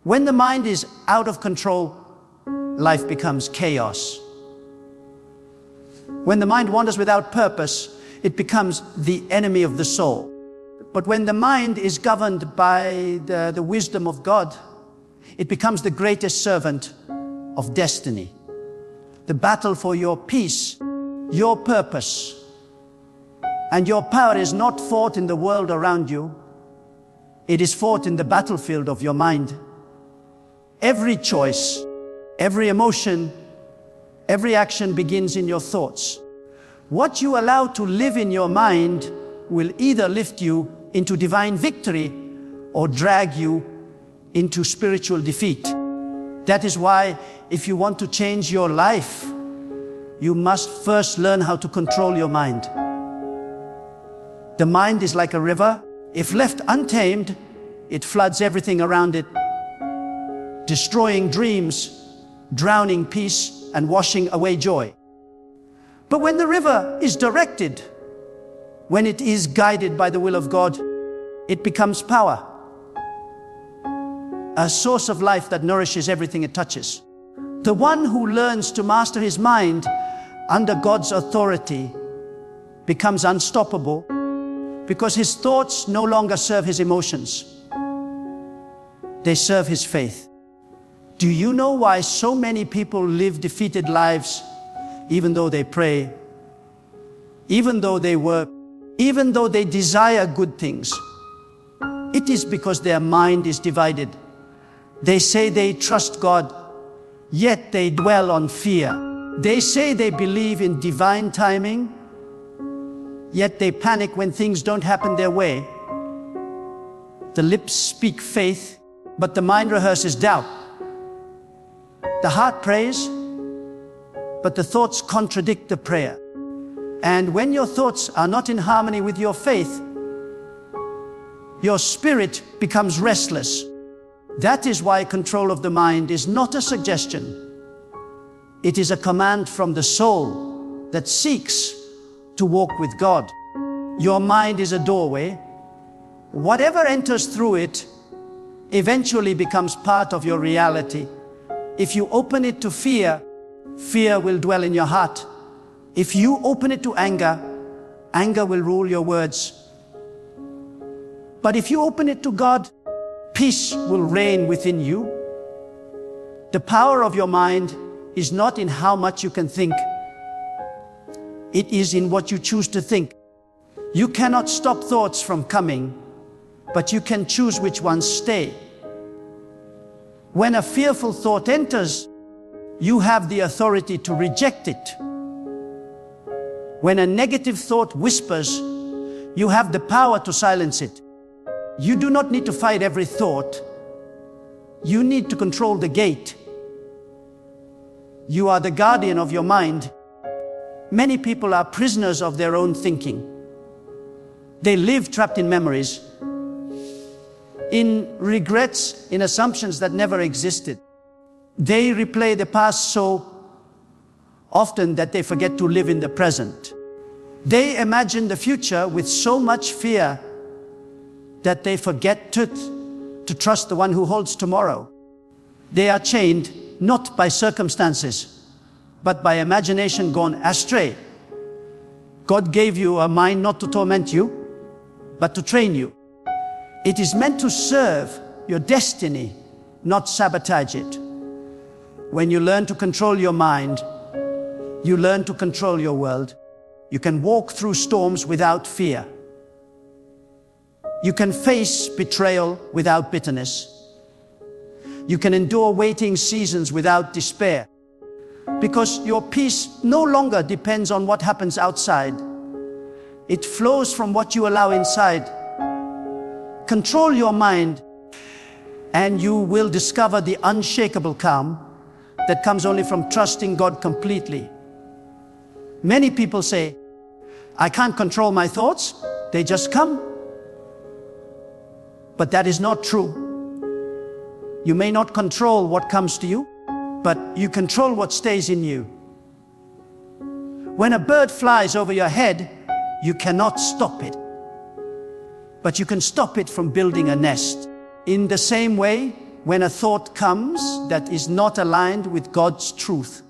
When the mind is out of control, life becomes chaos. When the mind wanders without purpose, it becomes the enemy of the soul. But when the mind is governed by the wisdom of God, it becomes the greatest servant of destiny. The battle for your peace, your purpose, and your power is not fought in the world around you. It is fought in the battlefield of your mind. Every choice, every emotion, every action begins in your thoughts. What you allow to live in your mind will either lift you into divine victory or drag you into spiritual defeat. That is why, if you want to change your life, you must first learn how to control your mind. The mind is like a river. If left untamed, it floods everything around it, destroying dreams, drowning peace, and washing away joy. But when the river is directed, when it is guided by the will of God, it becomes power, a source of life that nourishes everything it touches. The one who learns to master his mind under God's authority becomes unstoppable because his thoughts no longer serve his emotions. They serve his faith. Do you know why so many people live defeated lives even though they pray, even though they work, even though they desire good things? It is because their mind is divided. They say they trust God, yet they dwell on fear. They say they believe in divine timing, yet they panic when things don't happen their way. The lips speak faith, but the mind rehearses doubt. The heart prays, but the thoughts contradict the prayer. And when your thoughts are not in harmony with your faith, your spirit becomes restless. That is why control of the mind is not a suggestion. It is a command from the soul that seeks to walk with God. Your mind is a doorway. Whatever enters through it eventually becomes part of your reality. If you open it to fear, fear will dwell in your heart. If you open it to anger, anger will rule your words. But if you open it to God, peace will reign within you. The power of your mind is not in how much you can think. It is in what you choose to think. You cannot stop thoughts from coming, but you can choose which ones stay. When a fearful thought enters, you have the authority to reject it. When a negative thought whispers, you have the power to silence it. You do not need to fight every thought. You need to control the gate. You are the guardian of your mind. Many people are prisoners of their own thinking. They live trapped in memories, in regrets, in assumptions that never existed. They replay the past so often that they forget to live in the present. They imagine the future with so much fear that they forget to trust the one who holds tomorrow. They are chained not by circumstances, but by imagination gone astray. God gave you a mind not to torment you, but to train you. It is meant to serve your destiny, not sabotage it. When you learn to control your mind, you learn to control your world. You can walk through storms without fear. You can face betrayal without bitterness. You can endure waiting seasons without despair. Because your peace no longer depends on what happens outside. It flows from what you allow inside. Control your mind, and you will discover the unshakable calm that comes only from trusting God completely. Many people say, I can't control my thoughts, they just come. But that is not true. You may not control what comes to you, but you control what stays in you. When a bird flies over your head, you cannot stop it. but you can stop it from building a nest. In the same way, when a thought comes that is not aligned with God's truth,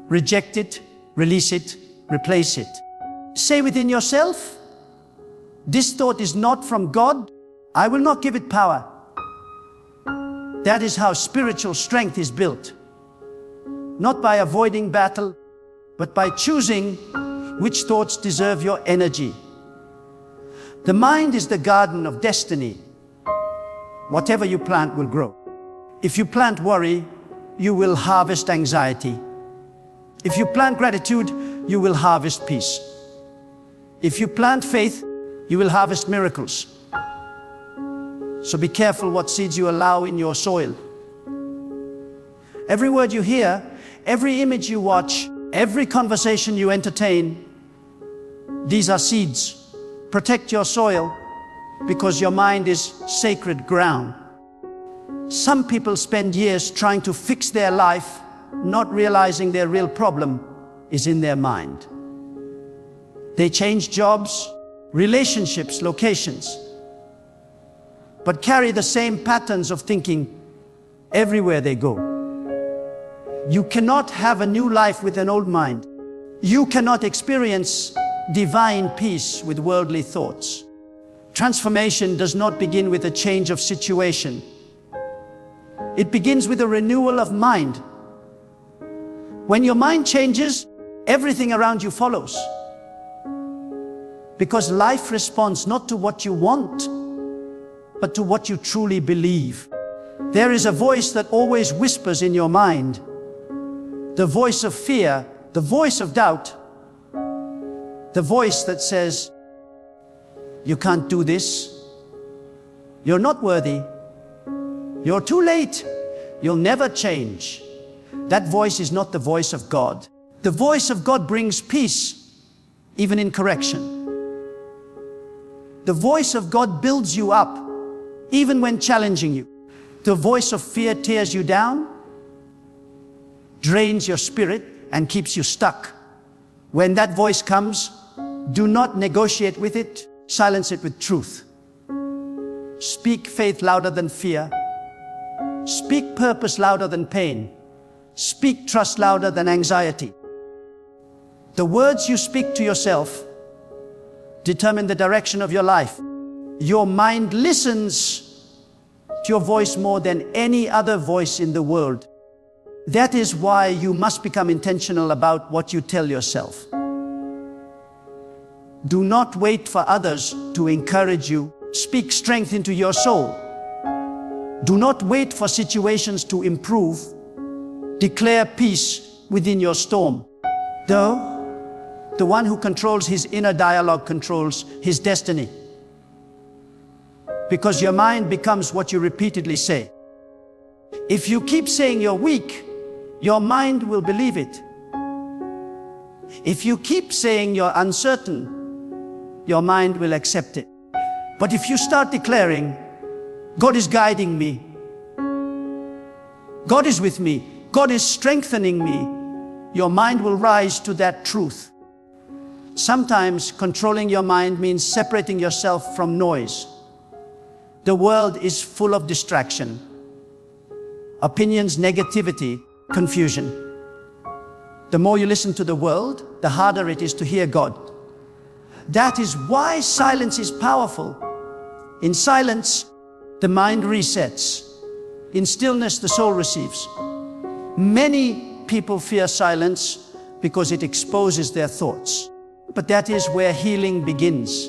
reject it, release it, replace it. Say within yourself, this thought is not from God. I will not give it power. That is how spiritual strength is built. Not by avoiding battle, but by choosing which thoughts deserve your energy. The mind is the garden of destiny. Whatever you plant will grow. If you plant worry, you will harvest anxiety. If you plant gratitude, you will harvest peace. If you plant faith, you will harvest miracles. So be careful what seeds you allow in your soil. Every word you hear, every image you watch, every conversation you entertain, these are seeds. Protect your soil, because your mind is sacred ground. Some people spend years trying to fix their life, not realizing their real problem is in their mind. They change jobs, relationships, locations, but carry the same patterns of thinking everywhere they go. You cannot have a new life with an old mind. You cannot experience divine peace with worldly thoughts. Transformation does not begin with a change of situation. It begins with a renewal of mind. When your mind changes, everything around you follows. Because life responds not to what you want, but to what you truly believe. There is a voice that always whispers in your mind. The voice of fear, the voice of doubt, the voice that says, you can't do this, you're not worthy, you're too late, you'll never change. That voice is not the voice of God. The voice of God brings peace, even in correction. The voice of God builds you up, even when challenging you. The voice of fear tears you down, drains your spirit, and keeps you stuck. When that voice comes, do not negotiate with it, silence it with truth. Speak faith louder than fear. Speak purpose louder than pain. Speak trust louder than anxiety. The words you speak to yourself determine the direction of your life. Your mind listens to your voice more than any other voice in the world. That is why you must become intentional about what you tell yourself. Do not wait for others to encourage you. Speak strength into your soul. Do not wait for situations to improve. Declare peace within your storm. Though, the one who controls his inner dialogue controls his destiny. Because your mind becomes what you repeatedly say. If you keep saying you're weak, your mind will believe it. If you keep saying you're uncertain, your mind will accept it. But if you start declaring, God is guiding me, God is with me, God is strengthening me, your mind will rise to that truth. Sometimes controlling your mind means separating yourself from noise. The world is full of distraction, opinions, negativity, confusion. The more you listen to the world, the harder it is to hear God. That is why silence is powerful. In silence, the mind resets. In stillness, the soul receives. Many people fear silence because it exposes their thoughts. But that is where healing begins.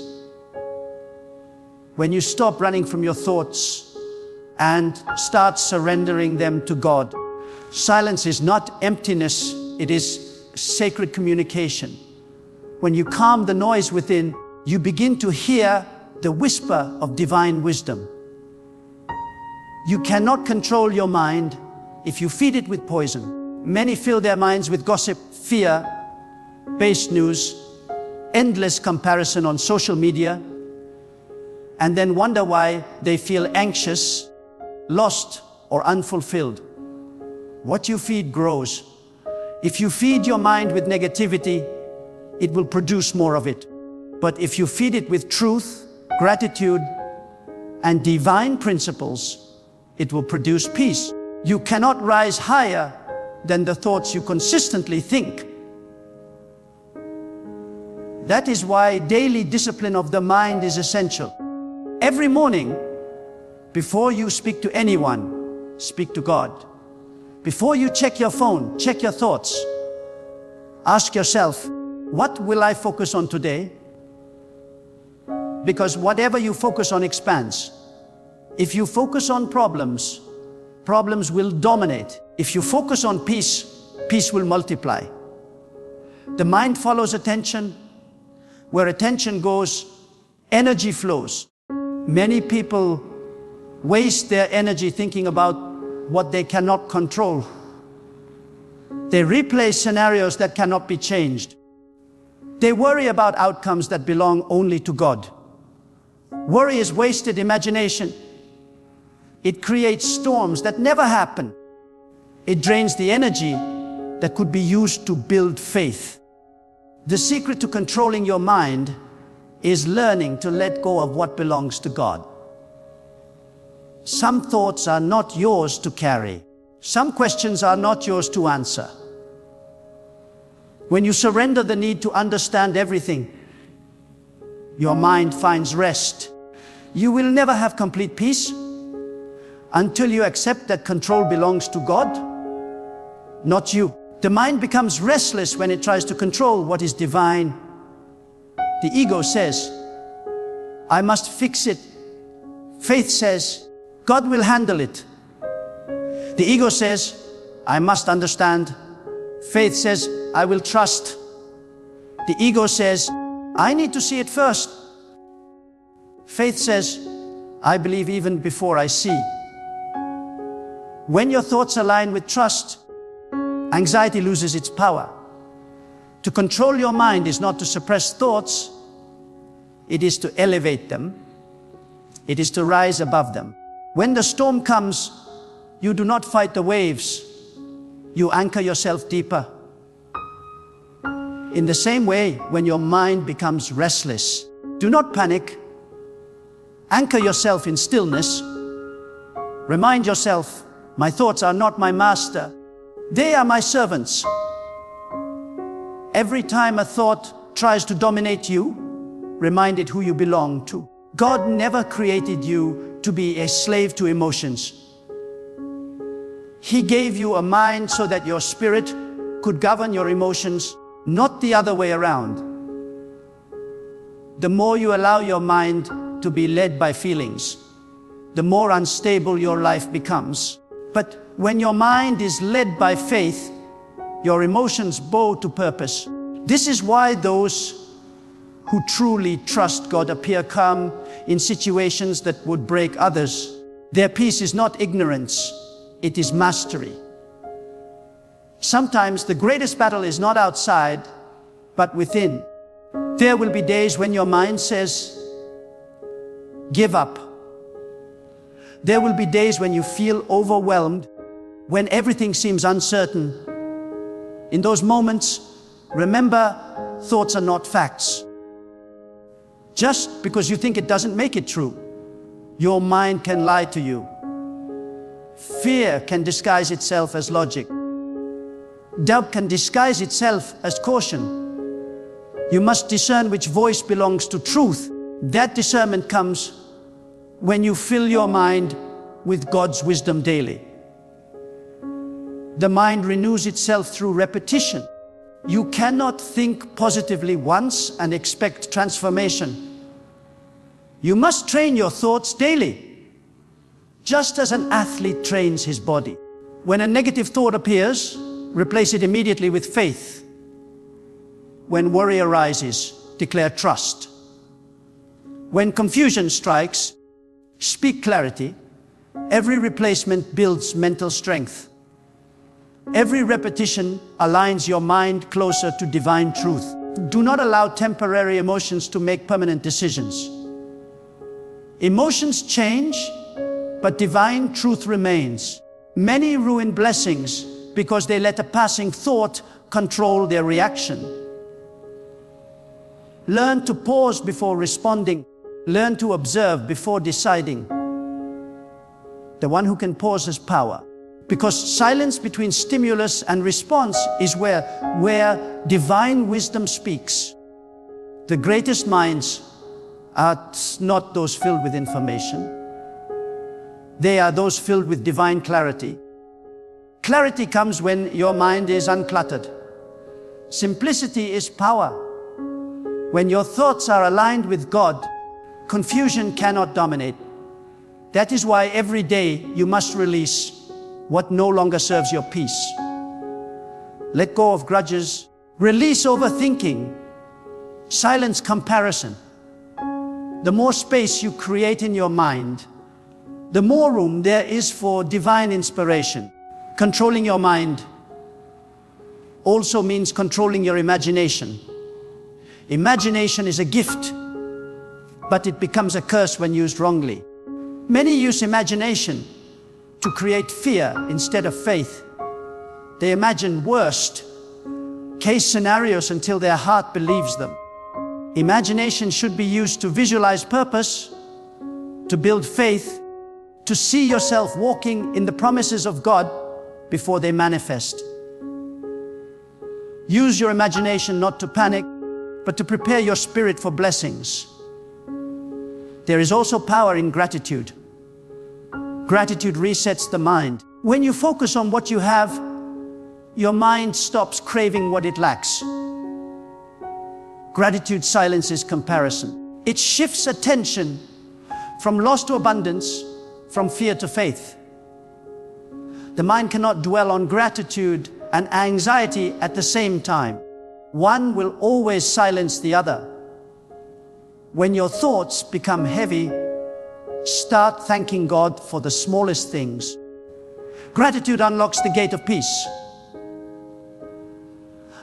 When you stop running from your thoughts and start surrendering them to God. Silence is not emptiness, it is sacred communication. When you calm the noise within, you begin to hear the whisper of divine wisdom. You cannot control your mind if you feed it with poison. Many fill their minds with gossip, fear, base news, endless comparison on social media, and then wonder why they feel anxious, lost, or unfulfilled. What you feed grows. If you feed your mind with negativity, it will produce more of it. But if you feed it with truth, gratitude, and divine principles, it will produce peace. You cannot rise higher than the thoughts you consistently think. That is why daily discipline of the mind is essential. Every morning, before you speak to anyone, speak to God. Before you check your phone, check your thoughts. Ask yourself, what will I focus on today? Because whatever you focus on expands. If you focus on problems, problems will dominate. If you focus on peace, peace will multiply. The mind follows attention. Where attention goes, energy flows. Many people waste their energy thinking about what they cannot control. They replay scenarios that cannot be changed. They worry about outcomes that belong only to God. Worry is wasted imagination. It creates storms that never happen. It drains the energy that could be used to build faith. The secret to controlling your mind is learning to let go of what belongs to God. Some thoughts are not yours to carry. Some questions are not yours to answer. When you surrender the need to understand everything, your mind finds rest. You will never have complete peace until you accept that control belongs to God, not you. The mind becomes restless when it tries to control what is divine. The ego says, I must fix it. Faith says, God will handle it. The ego says, I must understand. Faith says, I will trust. The ego says, I need to see it first. Faith says, I believe even before I see. When your thoughts align with trust, anxiety loses its power. To control your mind is not to suppress thoughts, it is to elevate them. It is to rise above them. When the storm comes, you do not fight the waves. You anchor yourself deeper. In the same way, when your mind becomes restless, do not panic. Anchor yourself in stillness. Remind yourself, my thoughts are not my master. They are my servants. Every time a thought tries to dominate you, remind it who you belong to. God never created you to be a slave to emotions. He gave you a mind so that your spirit could govern your emotions, not the other way around. The more you allow your mind to be led by feelings, the more unstable your life becomes. But when your mind is led by faith, your emotions bow to purpose. This is why those who truly trust God appear calm in situations that would break others. Their peace is not ignorance, it is mastery. Sometimes the greatest battle is not outside, but within. There will be days when your mind says, give up. There will be days when you feel overwhelmed, when everything seems uncertain. In those moments, remember, thoughts are not facts. Just because you think it doesn't make it true, your mind can lie to you. Fear can disguise itself as logic. Doubt can disguise itself as caution. You must discern which voice belongs to truth. That discernment comes when you fill your mind with God's wisdom daily. The mind renews itself through repetition. You cannot think positively once and expect transformation. You must train your thoughts daily, just as an athlete trains his body. When a negative thought appears, replace it immediately with faith. When worry arises, declare trust. When confusion strikes, speak clarity. Every replacement builds mental strength. Every repetition aligns your mind closer to divine truth. Do not allow temporary emotions to make permanent decisions. Emotions change, but divine truth remains. Many ruin blessings because they let a passing thought control their reaction. Learn to pause before responding. Learn to observe before deciding. The one who can pause has power. Because silence between stimulus and response is where divine wisdom speaks. The greatest minds are not those filled with information. They are those filled with divine clarity. Clarity comes when your mind is uncluttered. Simplicity is power. When your thoughts are aligned with God, confusion cannot dominate. That is why every day you must release what no longer serves your peace. Let go of grudges. Release overthinking. Silence comparison. The more space you create in your mind, the more room there is for divine inspiration. Controlling your mind also means controlling your imagination. Imagination is a gift, but it becomes a curse when used wrongly. Many use imagination to create fear instead of faith. They imagine worst case scenarios until their heart believes them. Imagination should be used to visualize purpose, to build faith, to see yourself walking in the promises of God before they manifest. Use your imagination not to panic, but to prepare your spirit for blessings. There is also power in gratitude. Gratitude resets the mind. When you focus on what you have, your mind stops craving what it lacks. Gratitude silences comparison. It shifts attention from loss to abundance, from fear to faith. The mind cannot dwell on gratitude and anxiety at the same time. One will always silence the other. When your thoughts become heavy, start thanking God for the smallest things. Gratitude unlocks the gate of peace.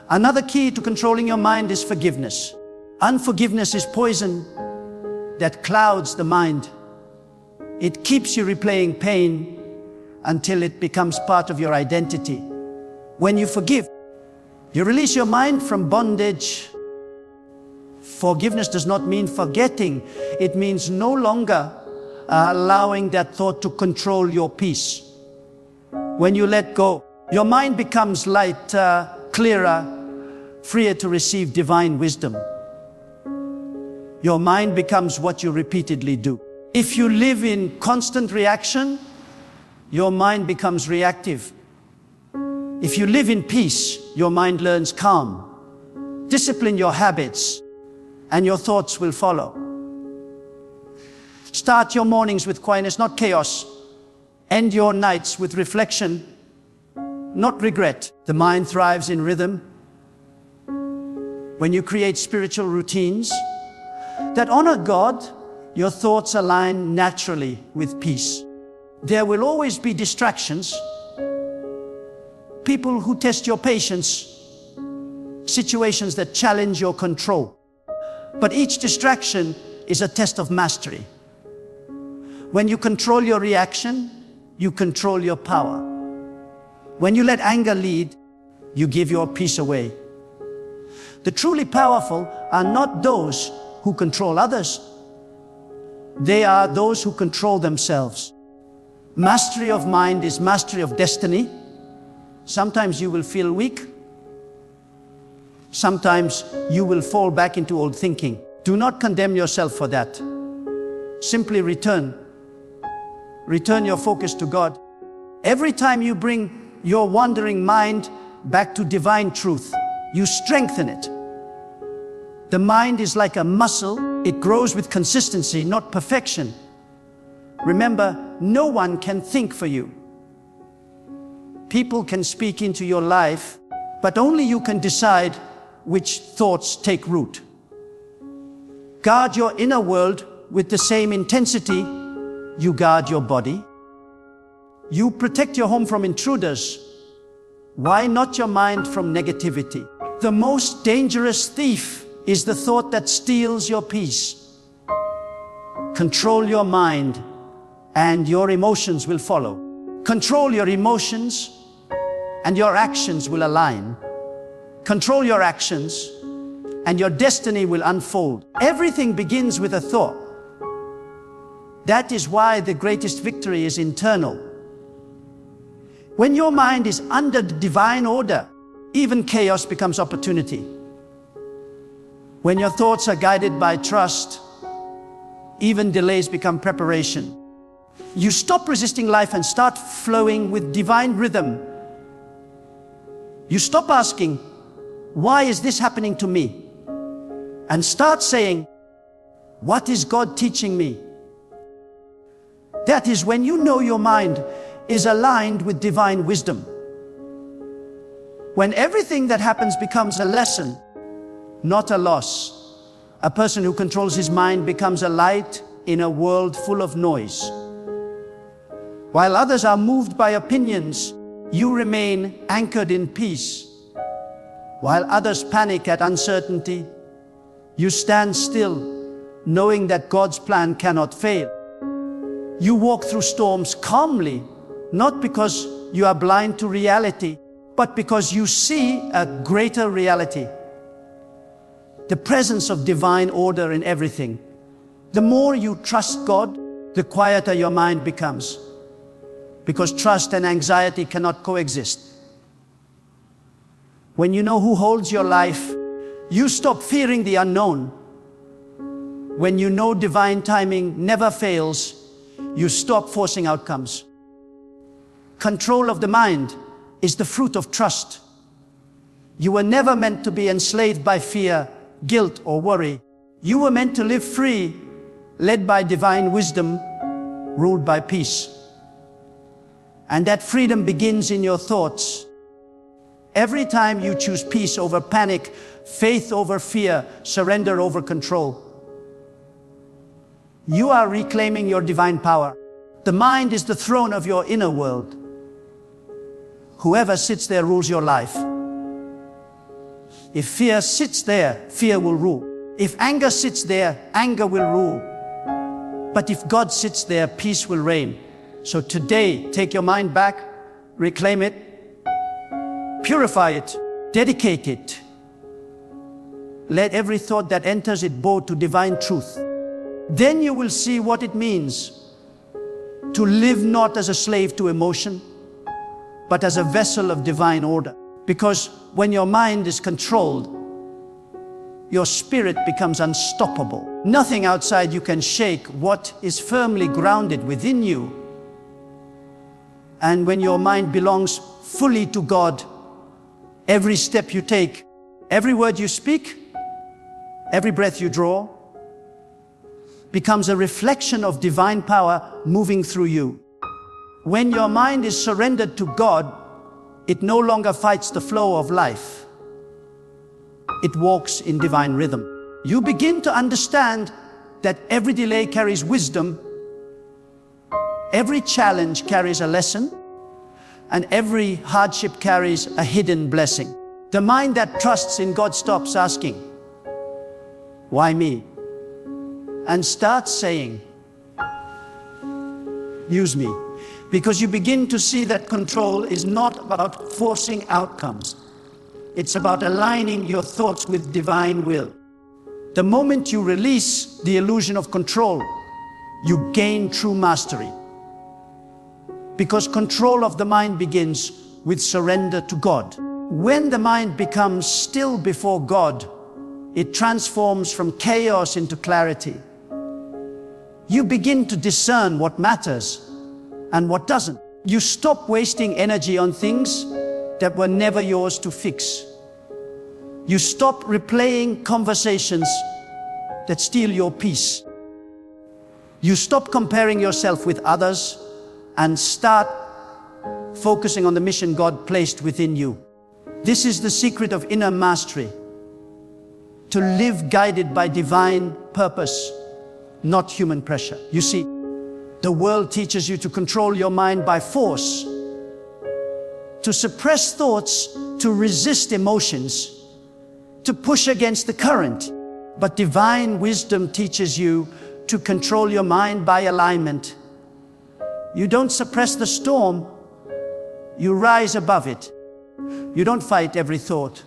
Another key to controlling your mind is forgiveness. Unforgiveness is poison that clouds the mind. It keeps you replaying pain until it becomes part of your identity. When you forgive, you release your mind from bondage. Forgiveness does not mean forgetting. It means no longer allowing that thought to control your peace. When you let go, your mind becomes lighter, clearer, freer to receive divine wisdom. Your mind becomes what you repeatedly do. If you live in constant reaction, your mind becomes reactive. If you live in peace, your mind learns calm. Discipline your habits, and your thoughts will follow. Start your mornings with quietness, not chaos. End your nights with reflection, not regret. The mind thrives in rhythm. When you create spiritual routines that honor God, your thoughts align naturally with peace. There will always be distractions, people who test your patience, situations that challenge your control. But each distraction is a test of mastery. When you control your reaction, you control your power. When you let anger lead, you give your peace away. The truly powerful are not those who control others. They are those who control themselves. Mastery of mind is mastery of destiny. Sometimes you will feel weak. Sometimes you will fall back into old thinking. Do not condemn yourself for that. Simply return. Return your focus to God. Every time you bring your wandering mind back to divine truth, you strengthen it. The mind is like a muscle. It grows with consistency, not perfection. Remember, no one can think for you. People can speak into your life, but only you can decide which thoughts take root. Guard your inner world with the same intensity you guard your body. You protect your home from intruders. Why not your mind from negativity? The most dangerous thief is the thought that steals your peace. Control your mind, and your emotions will follow. Control your emotions, and your actions will align. Control your actions, and your destiny will unfold. Everything begins with a thought. That is why the greatest victory is internal. When your mind is under the divine order, even chaos becomes opportunity. When your thoughts are guided by trust, even delays become preparation. You stop resisting life and start flowing with divine rhythm. You stop asking, why is this happening to me? And start saying, what is God teaching me? That is when you know your mind is aligned with divine wisdom. When everything that happens becomes a lesson, not a loss. A person who controls his mind becomes a light in a world full of noise. While others are moved by opinions, you remain anchored in peace. While others panic at uncertainty, you stand still, knowing that God's plan cannot fail. You walk through storms calmly, not because you are blind to reality, but because you see a greater reality. The presence of divine order in everything. The more you trust God, the quieter your mind becomes. Because trust and anxiety cannot coexist. When you know who holds your life, you stop fearing the unknown. When you know divine timing never fails, you stop forcing outcomes. Control of the mind is the fruit of trust. You were never meant to be enslaved by fear, guilt, or worry. You were meant to live free, led by divine wisdom, ruled by peace. And that freedom begins in your thoughts. Every time you choose peace over panic, faith over fear, surrender over control, you are reclaiming your divine power. The mind is the throne of your inner world. Whoever sits there rules your life. If fear sits there, fear will rule. If anger sits there, anger will rule. But if God sits there, peace will reign. So today, take your mind back, reclaim it, purify it, dedicate it. Let every thought that enters it bow to divine truth. Then you will see what it means to live not as a slave to emotion, but as a vessel of divine order. Because when your mind is controlled, your spirit becomes unstoppable. Nothing outside you can shake what is firmly grounded within you. And when your mind belongs fully to God, every step you take, every word you speak, every breath you draw, becomes a reflection of divine power moving through you. When your mind is surrendered to God, it no longer fights the flow of life. It walks in divine rhythm. You begin to understand that every delay carries wisdom, every challenge carries a lesson, and every hardship carries a hidden blessing. The mind that trusts in God stops asking, "Why me?" and starts saying, "Use me." Because you begin to see that control is not about forcing outcomes. It's about aligning your thoughts with divine will. The moment you release the illusion of control, you gain true mastery. Because control of the mind begins with surrender to God. When the mind becomes still before God, it transforms from chaos into clarity. You begin to discern what matters and what doesn't. You stop wasting energy on things that were never yours to fix. You stop replaying conversations that steal your peace. You stop comparing yourself with others and start focusing on the mission God placed within you. This is the secret of inner mastery. To live guided by divine purpose, not human pressure. You see, the world teaches you to control your mind by force, to suppress thoughts, to resist emotions, to push against the current. But divine wisdom teaches you to control your mind by alignment. You don't suppress the storm, you rise above it. You don't fight every thought.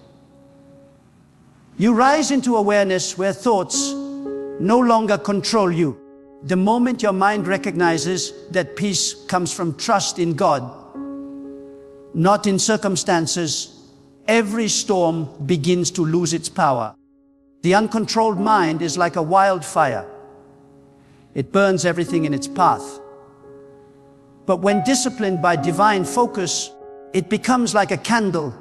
You rise into awareness where thoughts no longer control you. The moment your mind recognizes that peace comes from trust in God, not in circumstances, every storm begins to lose its power. The uncontrolled mind is like a wildfire. It burns everything in its path. But when disciplined by divine focus, it becomes like a candle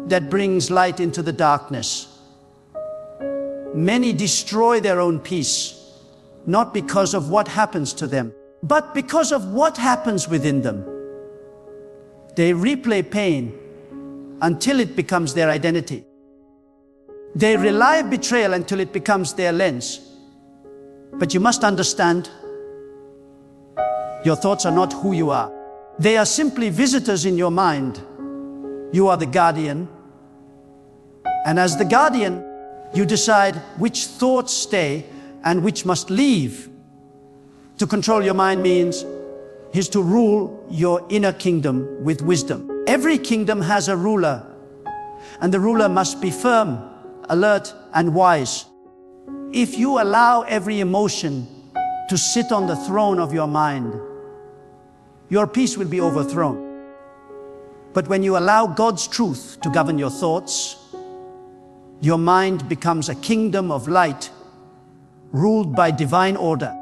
that brings light into the darkness. Many destroy their own peace, not because of what happens to them, but because of what happens within them. They replay pain until it becomes their identity. They relive betrayal until it becomes their lens. But you must understand, your thoughts are not who you are. They are simply visitors in your mind. You are the guardian. And as the guardian, you decide which thoughts stay and which must leave. To control your mind means is to rule your inner kingdom with wisdom. Every kingdom has a ruler, and the ruler must be firm, alert, and wise. If you allow every emotion to sit on the throne of your mind, your peace will be overthrown. But when you allow God's truth to govern your thoughts, your mind becomes a kingdom of light, ruled by divine order.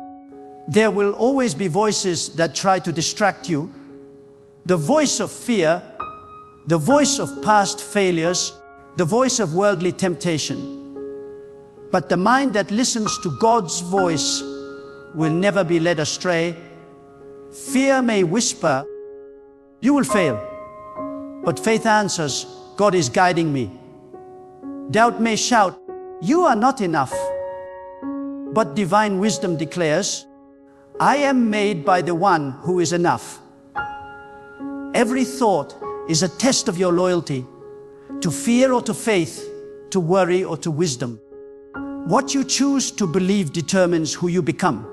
There will always be voices that try to distract you. The voice of fear, the voice of past failures, the voice of worldly temptation. But the mind that listens to God's voice will never be led astray. Fear may whisper, "You will fail." But faith answers, "God is guiding me." Doubt may shout, "You are not enough." But divine wisdom declares, "I am made by the one who is enough." Every thought is a test of your loyalty, to fear or to faith, to worry or to wisdom. What you choose to believe determines who you become.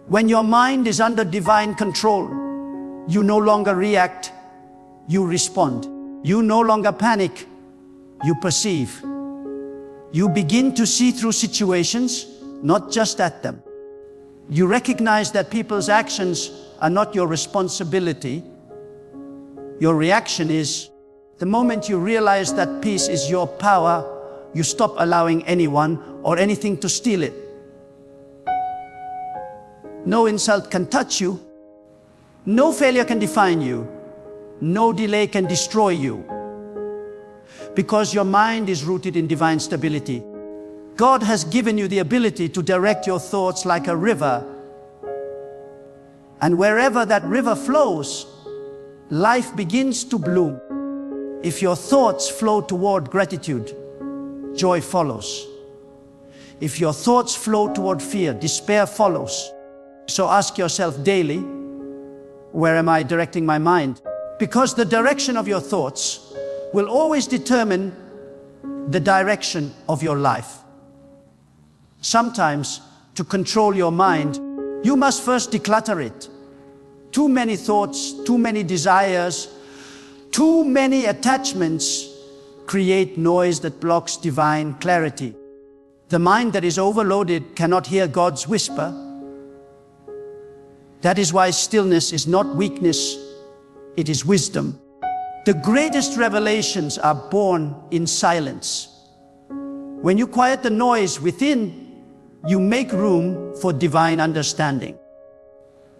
When your mind is under divine control, you no longer react, you respond. You no longer panic, you perceive. You begin to see through situations, not just at them. You recognize that people's actions are not your responsibility. Your reaction is, the moment you realize that peace is your power, you stop allowing anyone or anything to steal it. No insult can touch you. No failure can define you. No delay can destroy you. Because your mind is rooted in divine stability. God has given you the ability to direct your thoughts like a river. And wherever that river flows, life begins to bloom. If your thoughts flow toward gratitude, joy follows. If your thoughts flow toward fear, despair follows. So ask yourself daily, where am I directing my mind? Because the direction of your thoughts will always determine the direction of your life. Sometimes, to control your mind, you must first declutter it. Too many thoughts, too many desires, too many attachments create noise that blocks divine clarity. The mind that is overloaded cannot hear God's whisper. That is why stillness is not weakness, it is wisdom. The greatest revelations are born in silence. When you quiet the noise within, you make room for divine understanding.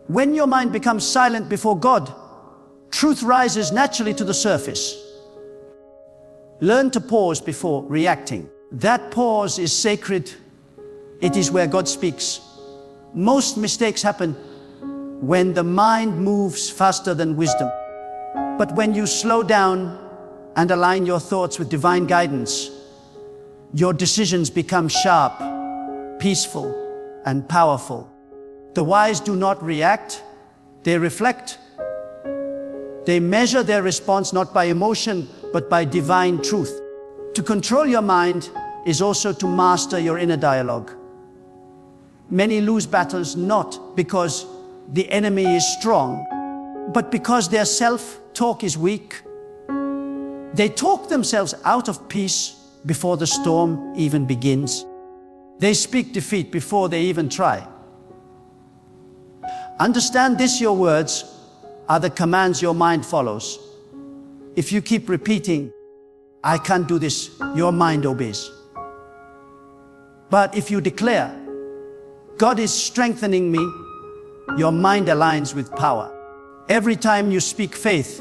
When your mind becomes silent before God, truth rises naturally to the surface. Learn to pause before reacting. That pause is sacred. It is where God speaks. Most mistakes happen when the mind moves faster than wisdom. But when you slow down and align your thoughts with divine guidance, your decisions become sharp, peaceful, and powerful. The wise do not react, they reflect. They measure their response not by emotion, but by divine truth. To control your mind is also to master your inner dialogue. Many lose battles not because the enemy is strong, but because their self-talk is weak. They talk themselves out of peace before the storm even begins. They speak defeat before they even try. Understand this, your words are the commands your mind follows. If you keep repeating, I can't do this, your mind obeys. But if you declare, God is strengthening me, your mind aligns with power. Every time you speak faith,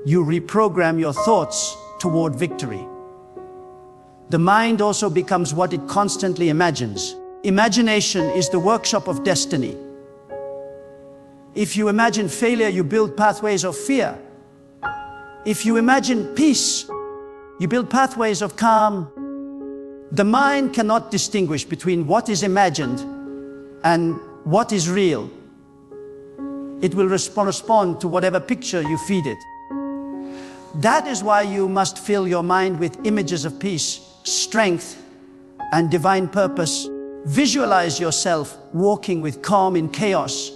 you reprogram your thoughts toward victory. The mind also becomes what it constantly imagines. Imagination is the workshop of destiny. If you imagine failure, you build pathways of fear. If you imagine peace, you build pathways of calm. The mind cannot distinguish between what is imagined and what is real. It will respond to whatever picture you feed it. That is why you must fill your mind with images of peace, strength, and divine purpose. Visualize yourself walking with calm in chaos.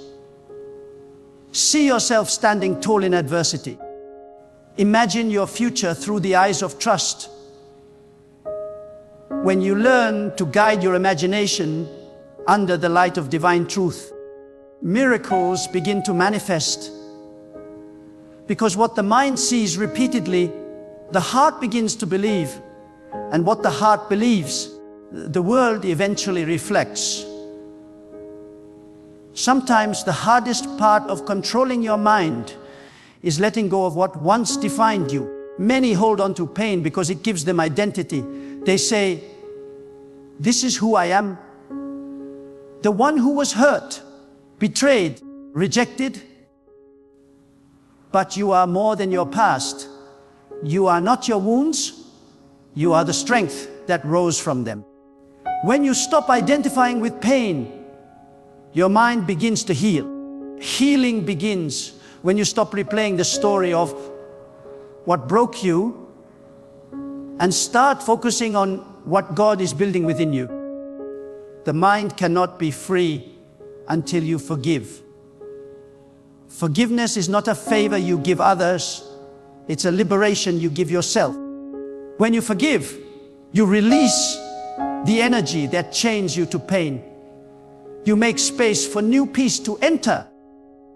See yourself standing tall in adversity. Imagine your future through the eyes of trust. When you learn to guide your imagination under the light of divine truth, miracles begin to manifest. Because what the mind sees repeatedly, the heart begins to believe. And what the heart believes, the world eventually reflects. Sometimes the hardest part of controlling your mind is letting go of what once defined you. Many hold on to pain because it gives them identity. They say, this is who I am. The one who was hurt, betrayed, rejected. But you are more than your past. You are not your wounds. You are the strength that rose from them. When you stop identifying with pain, your mind begins to heal. Healing begins when you stop replaying the story of what broke you and start focusing on what God is building within you. The mind cannot be free until you forgive. Forgiveness is not a favor you give others, it's a liberation you give yourself. When you forgive, you release the energy that chains you to pain. You make space for new peace to enter.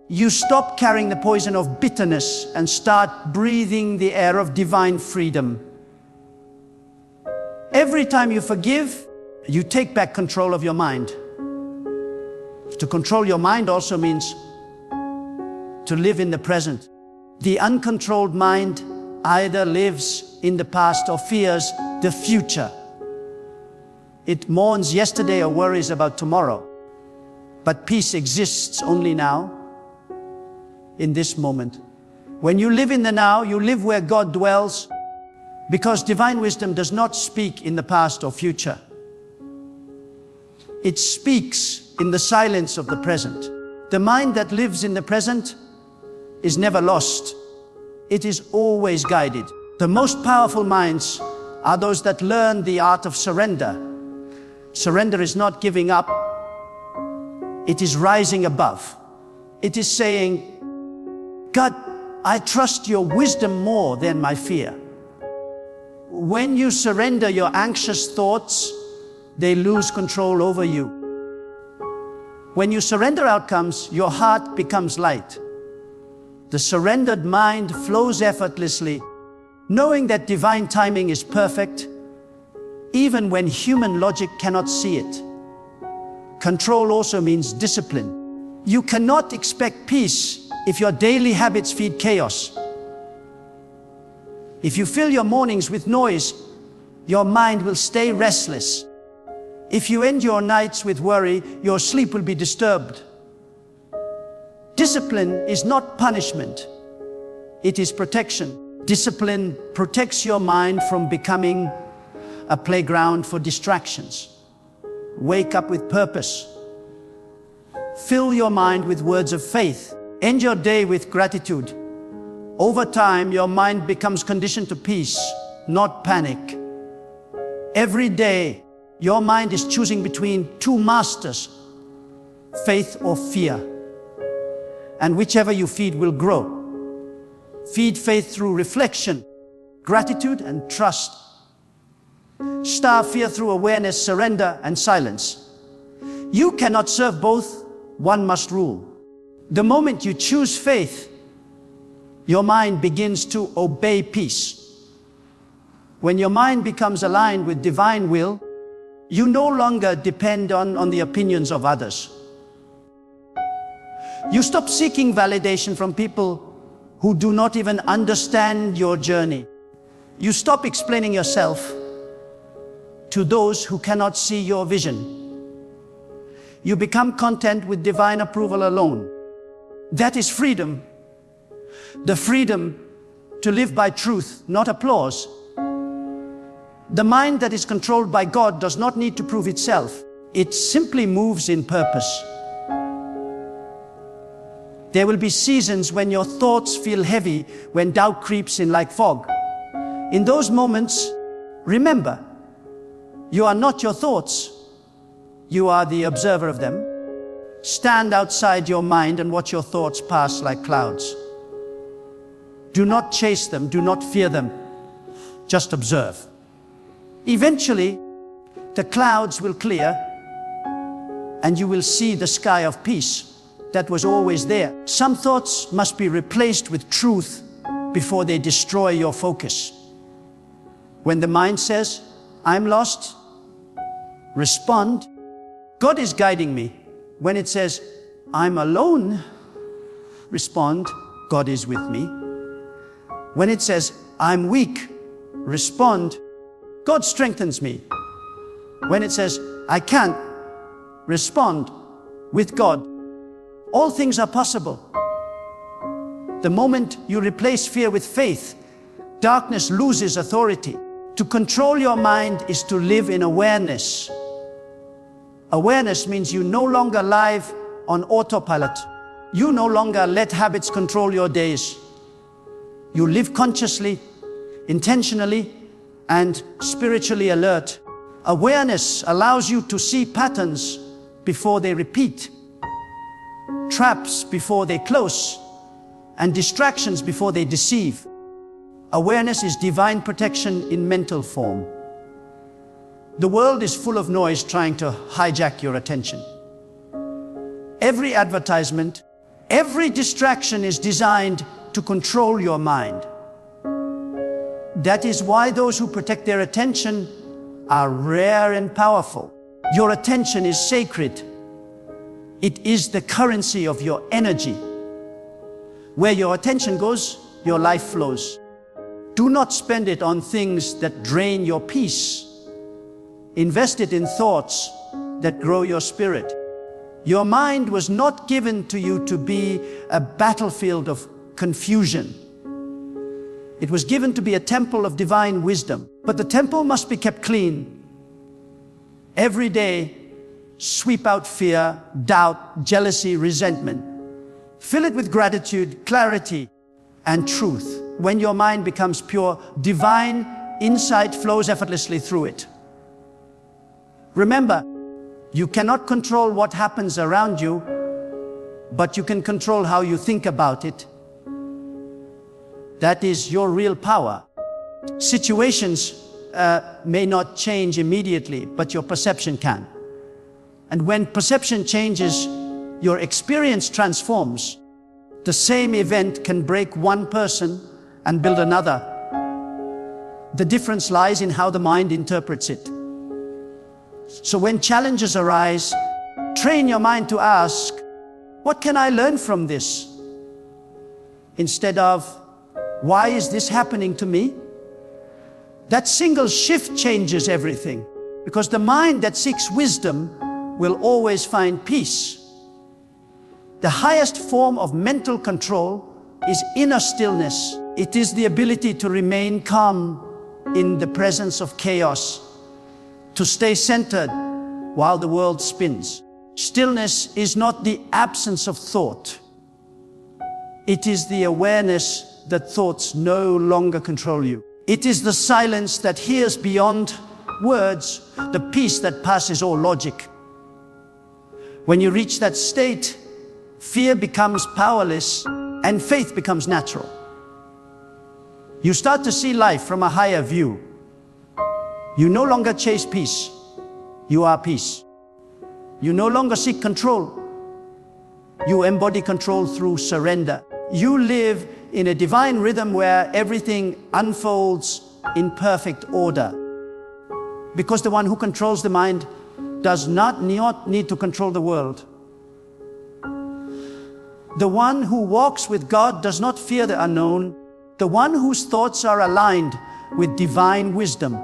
You stop carrying the poison of bitterness and start breathing the air of divine freedom. Every time you forgive, you take back control of your mind. To control your mind also means to live in the present. The uncontrolled mind either lives in the past or fears the future. It mourns yesterday or worries about tomorrow. But peace exists only now, in this moment. When you live in the now, you live where God dwells, because divine wisdom does not speak in the past or future. It speaks in the silence of the present. The mind that lives in the present is never lost. It is always guided. The most powerful minds are those that learn the art of surrender. Surrender is not giving up. It is rising above. It is saying, God, I trust your wisdom more than my fear. When you surrender your anxious thoughts, they lose control over you. When you surrender outcomes, your heart becomes light. The surrendered mind flows effortlessly, knowing that divine timing is perfect, even when human logic cannot see it. Control also means discipline. You cannot expect peace if your daily habits feed chaos. If you fill your mornings with noise, your mind will stay restless. If you end your nights with worry, your sleep will be disturbed. Discipline is not punishment. It is protection. Discipline protects your mind from becoming a playground for distractions. Wake up with purpose. Fill your mind with words of faith. End your day with gratitude. Over time, your mind becomes conditioned to peace, not panic. Every day, your mind is choosing between two masters, faith or fear. And whichever you feed will grow. Feed faith through reflection, gratitude, and trust. Starve fear through awareness, surrender, and silence. You cannot serve both. One must rule. The moment you choose faith, your mind begins to obey peace. When your mind becomes aligned with divine will, you no longer depend on the opinions of others. You stop seeking validation from people who do not even understand your journey. You stop explaining yourself to those who cannot see your vision. You become content with divine approval alone. That is freedom. The freedom to live by truth, not applause. The mind that is controlled by God does not need to prove itself. It simply moves in purpose. There will be seasons when your thoughts feel heavy, when doubt creeps in like fog. In those moments, remember, you are not your thoughts. You are the observer of them. Stand outside your mind and watch your thoughts pass like clouds. Do not chase them, do not fear them. Just observe. Eventually, the clouds will clear and you will see the sky of peace that was always there. Some thoughts must be replaced with truth before they destroy your focus. When the mind says, I'm lost, respond, God is guiding me. When it says, I'm alone, respond, God is with me. When it says, I'm weak, respond, God strengthens me. When it says, I can't, respond, with God, all things are possible. The moment you replace fear with faith, darkness loses authority. To control your mind is to live in awareness. Awareness means you no longer live on autopilot. You no longer let habits control your days. You live consciously, intentionally, and spiritually alert. Awareness allows you to see patterns before they repeat, traps before they close, and distractions before they deceive. Awareness is divine protection in mental form. The world is full of noise trying to hijack your attention. Every advertisement, every distraction is designed to control your mind. That is why those who protect their attention are rare and powerful. Your attention is sacred. It is the currency of your energy. Where your attention goes, your life flows. Do not spend it on things that drain your peace. Invest it in thoughts that grow your spirit. Your mind was not given to you to be a battlefield of confusion. It was given to be a temple of divine wisdom. But the temple must be kept clean. Every day, sweep out fear, doubt, jealousy, resentment. Fill it with gratitude, clarity, and truth. When your mind becomes pure, divine insight flows effortlessly through it. Remember, you cannot control what happens around you, but you can control how you think about it. That is your real power. Situations may not change immediately, but your perception can. And when perception changes, your experience transforms. The same event can break one person and build another. The difference lies in how the mind interprets it. So when challenges arise, train your mind to ask, what can I learn from this? Instead of, why is this happening to me? That single shift changes everything, because the mind that seeks wisdom will always find peace. The highest form of mental control is inner stillness. It is the ability to remain calm in the presence of chaos, to stay centered while the world spins. Stillness is not the absence of thought. It is the awareness that thoughts no longer control you. It is the silence that hears beyond words, the peace that passes all logic. When you reach that state, fear becomes powerless and faith becomes natural. You start to see life from a higher view. You no longer chase peace, you are peace. You no longer seek control, You embody control through surrender. You live in a divine rhythm where everything unfolds in perfect order. Because the one who controls the mind does not need to control the world. The one who walks with God does not fear the unknown. The one whose thoughts are aligned with divine wisdom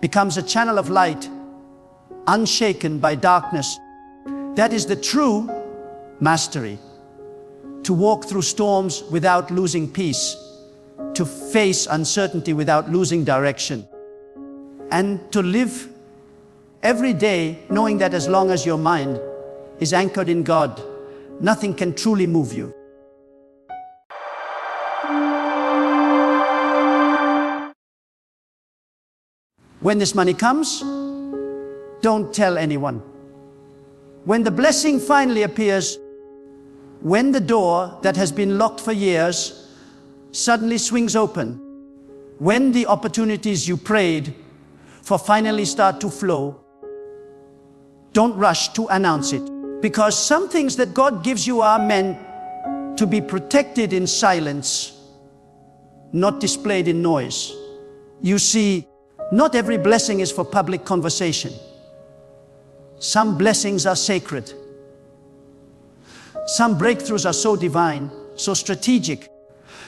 becomes a channel of light, unshaken by darkness. That is the true mastery. To walk through storms without losing peace, to face uncertainty without losing direction, and to live every day knowing that as long as your mind is anchored in God, nothing can truly move you. When this money comes, don't tell anyone. When the blessing finally appears, when the door that has been locked for years suddenly swings open, when the opportunities you prayed for finally start to flow, don't rush to announce it. Because some things that God gives you are meant to be protected in silence, not displayed in noise. You see, not every blessing is for public conversation. Some blessings are sacred. Some breakthroughs are so divine, so strategic,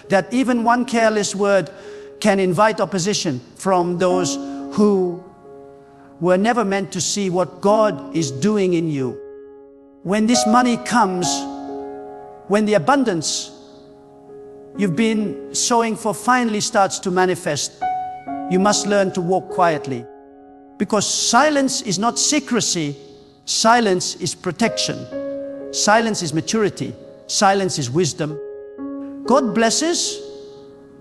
that even one careless word can invite opposition from those who were never meant to see what God is doing in you. When this money comes, when the abundance you've been sowing for finally starts to manifest, you must learn to walk quietly. Because silence is not secrecy, silence is protection. Silence is maturity. Silence is wisdom. God blesses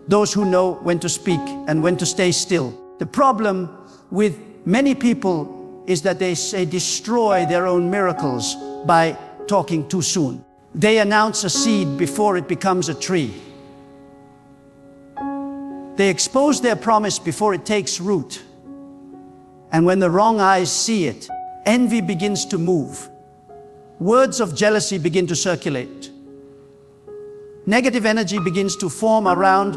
those who know when to speak and when to stay still. The problem with many people is that they destroy their own miracles by talking too soon. They announce a seed before it becomes a tree. They expose their promise before it takes root. And when the wrong eyes see it, envy begins to move. Words of jealousy begin to circulate. Negative energy begins to form around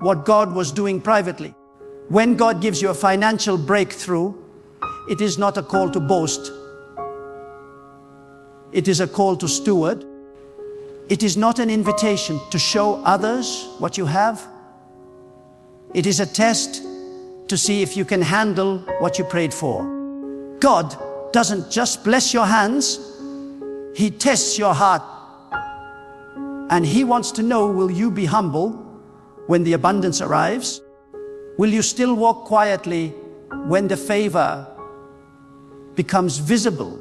what God was doing privately. When God gives you a financial breakthrough, it is not a call to boast. It is a call to steward. It is not an invitation to show others what you have. It is a test to see if you can handle what you prayed for. God doesn't just bless your hands, He tests your heart. And He wants to know, will you be humble when the abundance arrives? Will you still walk quietly when the favor becomes visible?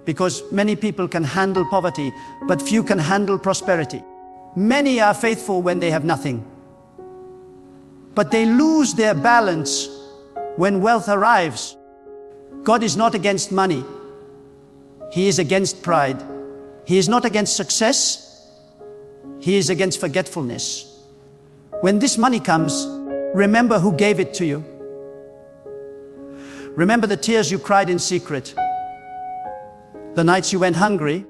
Because many people can handle poverty, but few can handle prosperity. Many are faithful when they have nothing, but they lose their balance when wealth arrives. God is not against money. He is against pride. He is not against success. He is against forgetfulness. When this money comes, remember who gave it to you. Remember the tears you cried in secret, the nights you went hungry,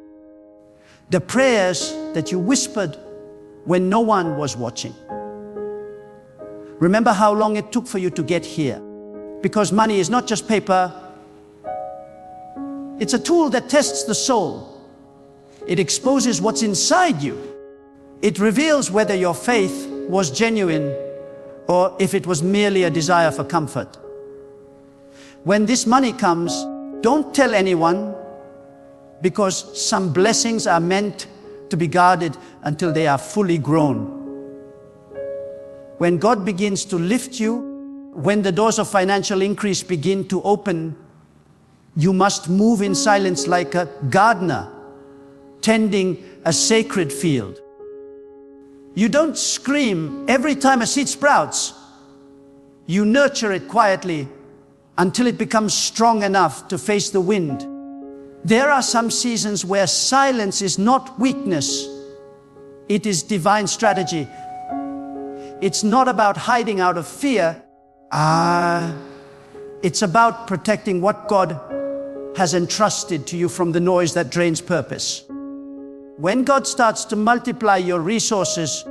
the prayers that you whispered when no one was watching. Remember how long it took for you to get here. Because money is not just paper. It's a tool that tests the soul. It exposes what's inside you. It reveals whether your faith was genuine or if it was merely a desire for comfort. When this money comes, don't tell anyone, because some blessings are meant to be guarded until they are fully grown. When God begins to lift you, when the doors of financial increase begin to open, you must move in silence like a gardener tending a sacred field. You don't scream every time a seed sprouts. You nurture it quietly until it becomes strong enough to face the wind. There are some seasons where silence is not weakness. It is divine strategy. It's not about hiding out of fear. It's about protecting what God has entrusted to you from the noise that drains purpose. When God starts to multiply your resources,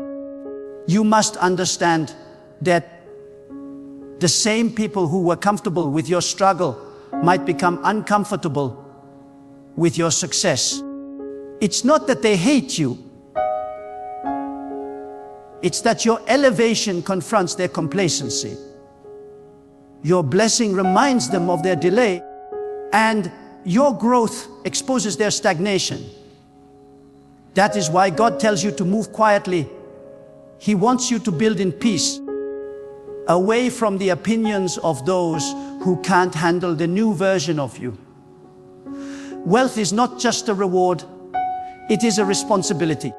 you must understand that the same people who were comfortable with your struggle might become uncomfortable with your success. It's not that they hate you. It's that your elevation confronts their complacency. Your blessing reminds them of their delay, and your growth exposes their stagnation. That is why God tells you to move quietly. He wants you to build in peace, away from the opinions of those who can't handle the new version of you. Wealth is not just a reward, it is a responsibility.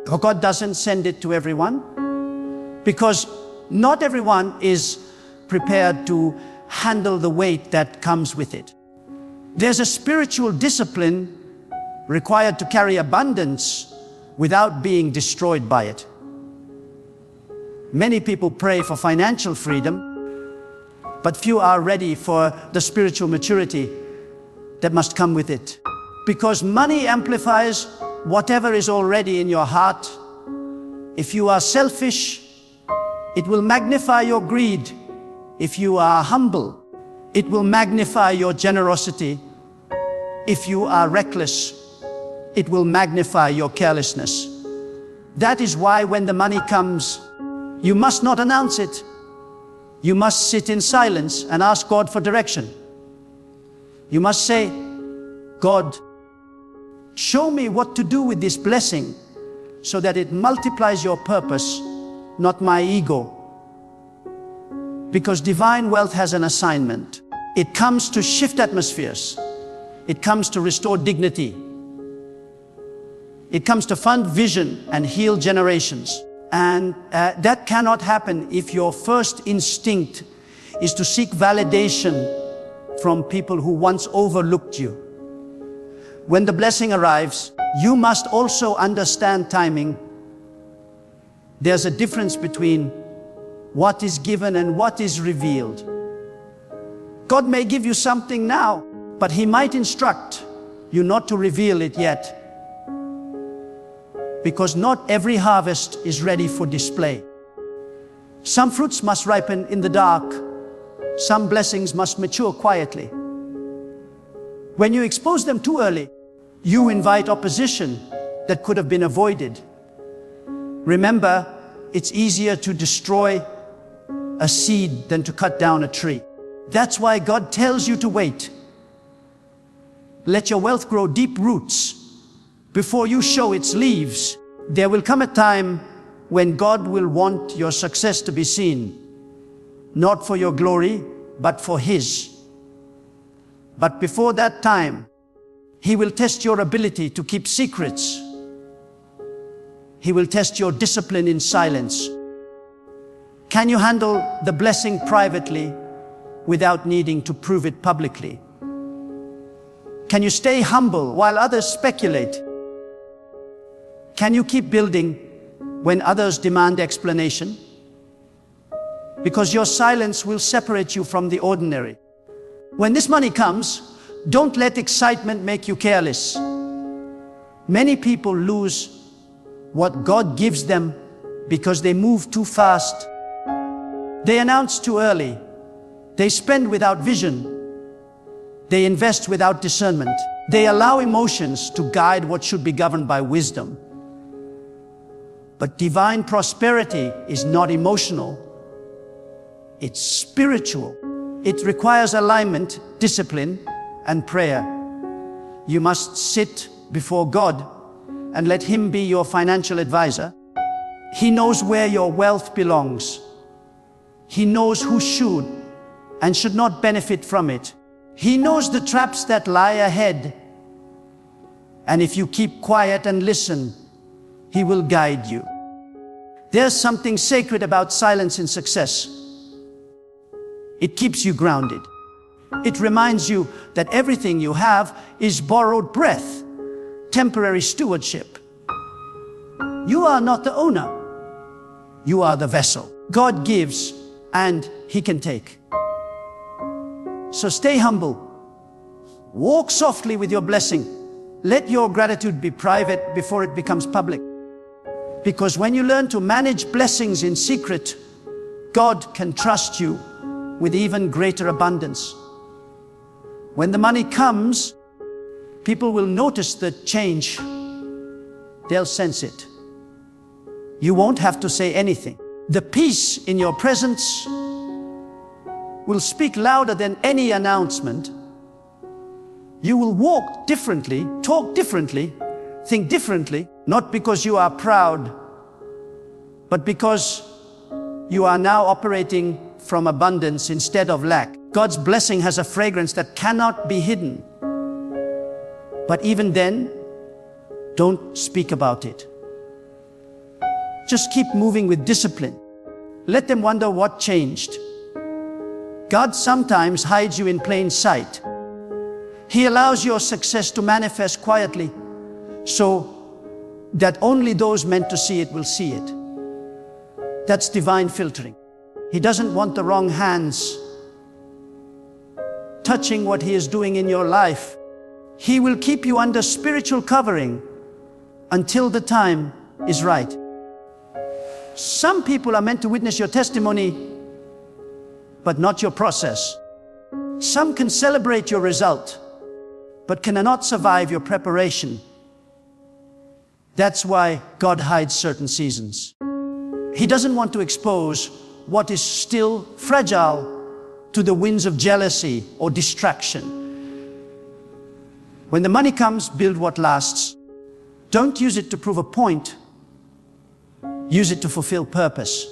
God doesn't send it to everyone, because not everyone is prepared to handle the weight that comes with it. There's a spiritual discipline required to carry abundance without being destroyed by it. Many people pray for financial freedom, but few are ready for the spiritual maturity that must come with it. Because money amplifies whatever is already in your heart. If you are selfish, it will magnify your greed. If you are humble, it will magnify your generosity. If you are reckless, it will magnify your carelessness. That is why when the money comes, you must not announce it. You must sit in silence and ask God for direction. You must say, God, show me what to do with this blessing so that it multiplies your purpose, not my ego. Because divine wealth has an assignment. It comes to shift atmospheres. It comes to restore dignity. It comes to fund vision and heal generations. And that cannot happen if your first instinct is to seek validation from people who once overlooked you. When the blessing arrives, you must also understand timing. There's a difference between what is given and what is revealed. God may give you something now, but He might instruct you not to reveal it yet. Because not every harvest is ready for display. Some fruits must ripen in the dark. Some blessings must mature quietly. When you expose them too early, you invite opposition that could have been avoided. Remember, it's easier to destroy a seed than to cut down a tree. That's why God tells you to wait. Let your wealth grow deep roots before you show its leaves. There will come a time when God will want your success to be seen, not for your glory, but for His. But before that time, He will test your ability to keep secrets. He will test your discipline in silence. Can you handle the blessing privately without needing to prove it publicly? Can you stay humble while others speculate? Can you keep building when others demand explanation? Because your silence will separate you from the ordinary. When this money comes, don't let excitement make you careless. Many people lose what God gives them because they move too fast. They announce too early. They spend without vision. They invest without discernment. They allow emotions to guide what should be governed by wisdom. But divine prosperity is not emotional. It's spiritual. It requires alignment, discipline, and prayer. You must sit before God and let Him be your financial advisor. He knows where your wealth belongs. He knows who should and should not benefit from it. He knows the traps that lie ahead. And if you keep quiet and listen, He will guide you. There's something sacred about silence in success. It keeps you grounded. It reminds you that everything you have is borrowed breath, temporary stewardship. You are not the owner. You are the vessel. God gives and He can take. So stay humble, Walk softly with your blessing. Let your gratitude be private before it becomes public. Because when you learn to manage blessings in secret, God can trust you with even greater abundance. When the money comes, people will notice the change. They'll sense it. You won't have to say anything. The peace in your presence will speak louder than any announcement. You will walk differently, talk differently, think differently, not because you are proud, but because you are now operating from abundance instead of lack. God's blessing has a fragrance that cannot be hidden. But even then, don't speak about it. Just keep moving with discipline. Let them wonder what changed. God sometimes hides you in plain sight. He allows your success to manifest quietly so that only those meant to see it will see it. That's divine filtering. He doesn't want the wrong hands touching what He is doing in your life. He will keep you under spiritual covering until the time is right. Some people are meant to witness your testimony, but not your process. Some can celebrate your result, but cannot survive your preparation. That's why God hides certain seasons. He doesn't want to expose what is still fragile to the winds of jealousy or distraction. When the money comes, build what lasts. Don't use it to prove a point. Use it to fulfill purpose.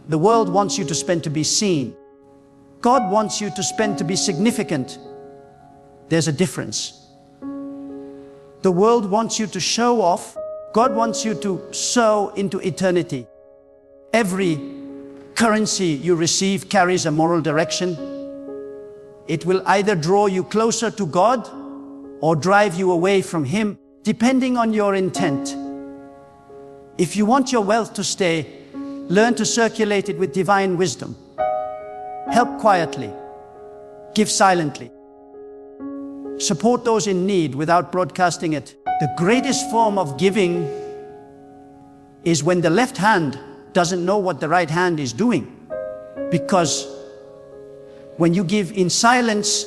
The world wants you to spend to be seen. God wants you to spend to be significant. There's a difference. The world wants you to show off. God wants you to sow into eternity. Every currency you receive carries a moral direction. It will either draw you closer to God or drive you away from Him, depending on your intent. If you want your wealth to stay, learn to circulate it with divine wisdom. Help quietly. Give silently. Support those in need without broadcasting it. The greatest form of giving is when the left hand doesn't know what the right hand is doing. Because when you give in silence,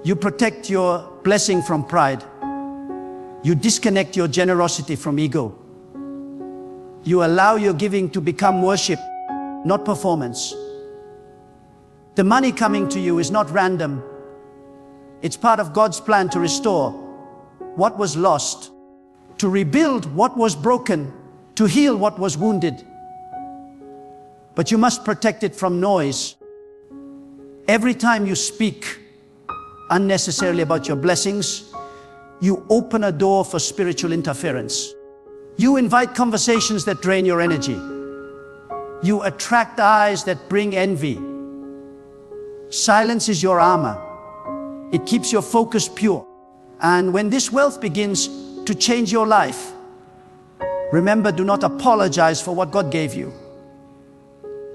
you protect your blessing from pride. You disconnect your generosity from ego. You allow your giving to become worship, not performance. The money coming to you is not random. It's part of God's plan to restore what was lost, to rebuild what was broken, to heal what was wounded. But you must protect it from noise. Every time you speak unnecessarily about your blessings, you open a door for spiritual interference. You invite conversations that drain your energy. You attract eyes that bring envy. Silence is your armor. It keeps your focus pure. And when this wealth begins to change your life, remember, do not apologize for what God gave you.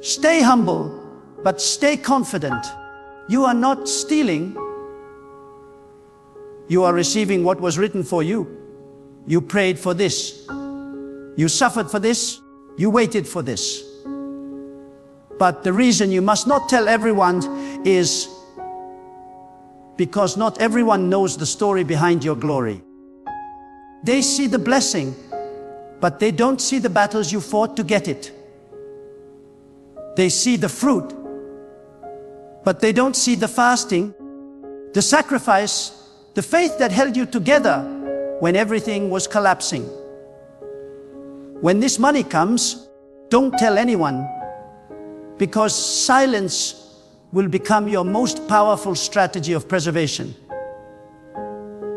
Stay humble, but stay confident. You are not stealing. You are receiving what was written for you. You prayed for this. You suffered for this. You waited for this. But the reason you must not tell everyone is because not everyone knows the story behind your glory. They see the blessing, but they don't see the battles you fought to get it. They see the fruit, but they don't see the fasting, the sacrifice, the faith that held you together when everything was collapsing. When this money comes, don't tell anyone, because silence will become your most powerful strategy of preservation.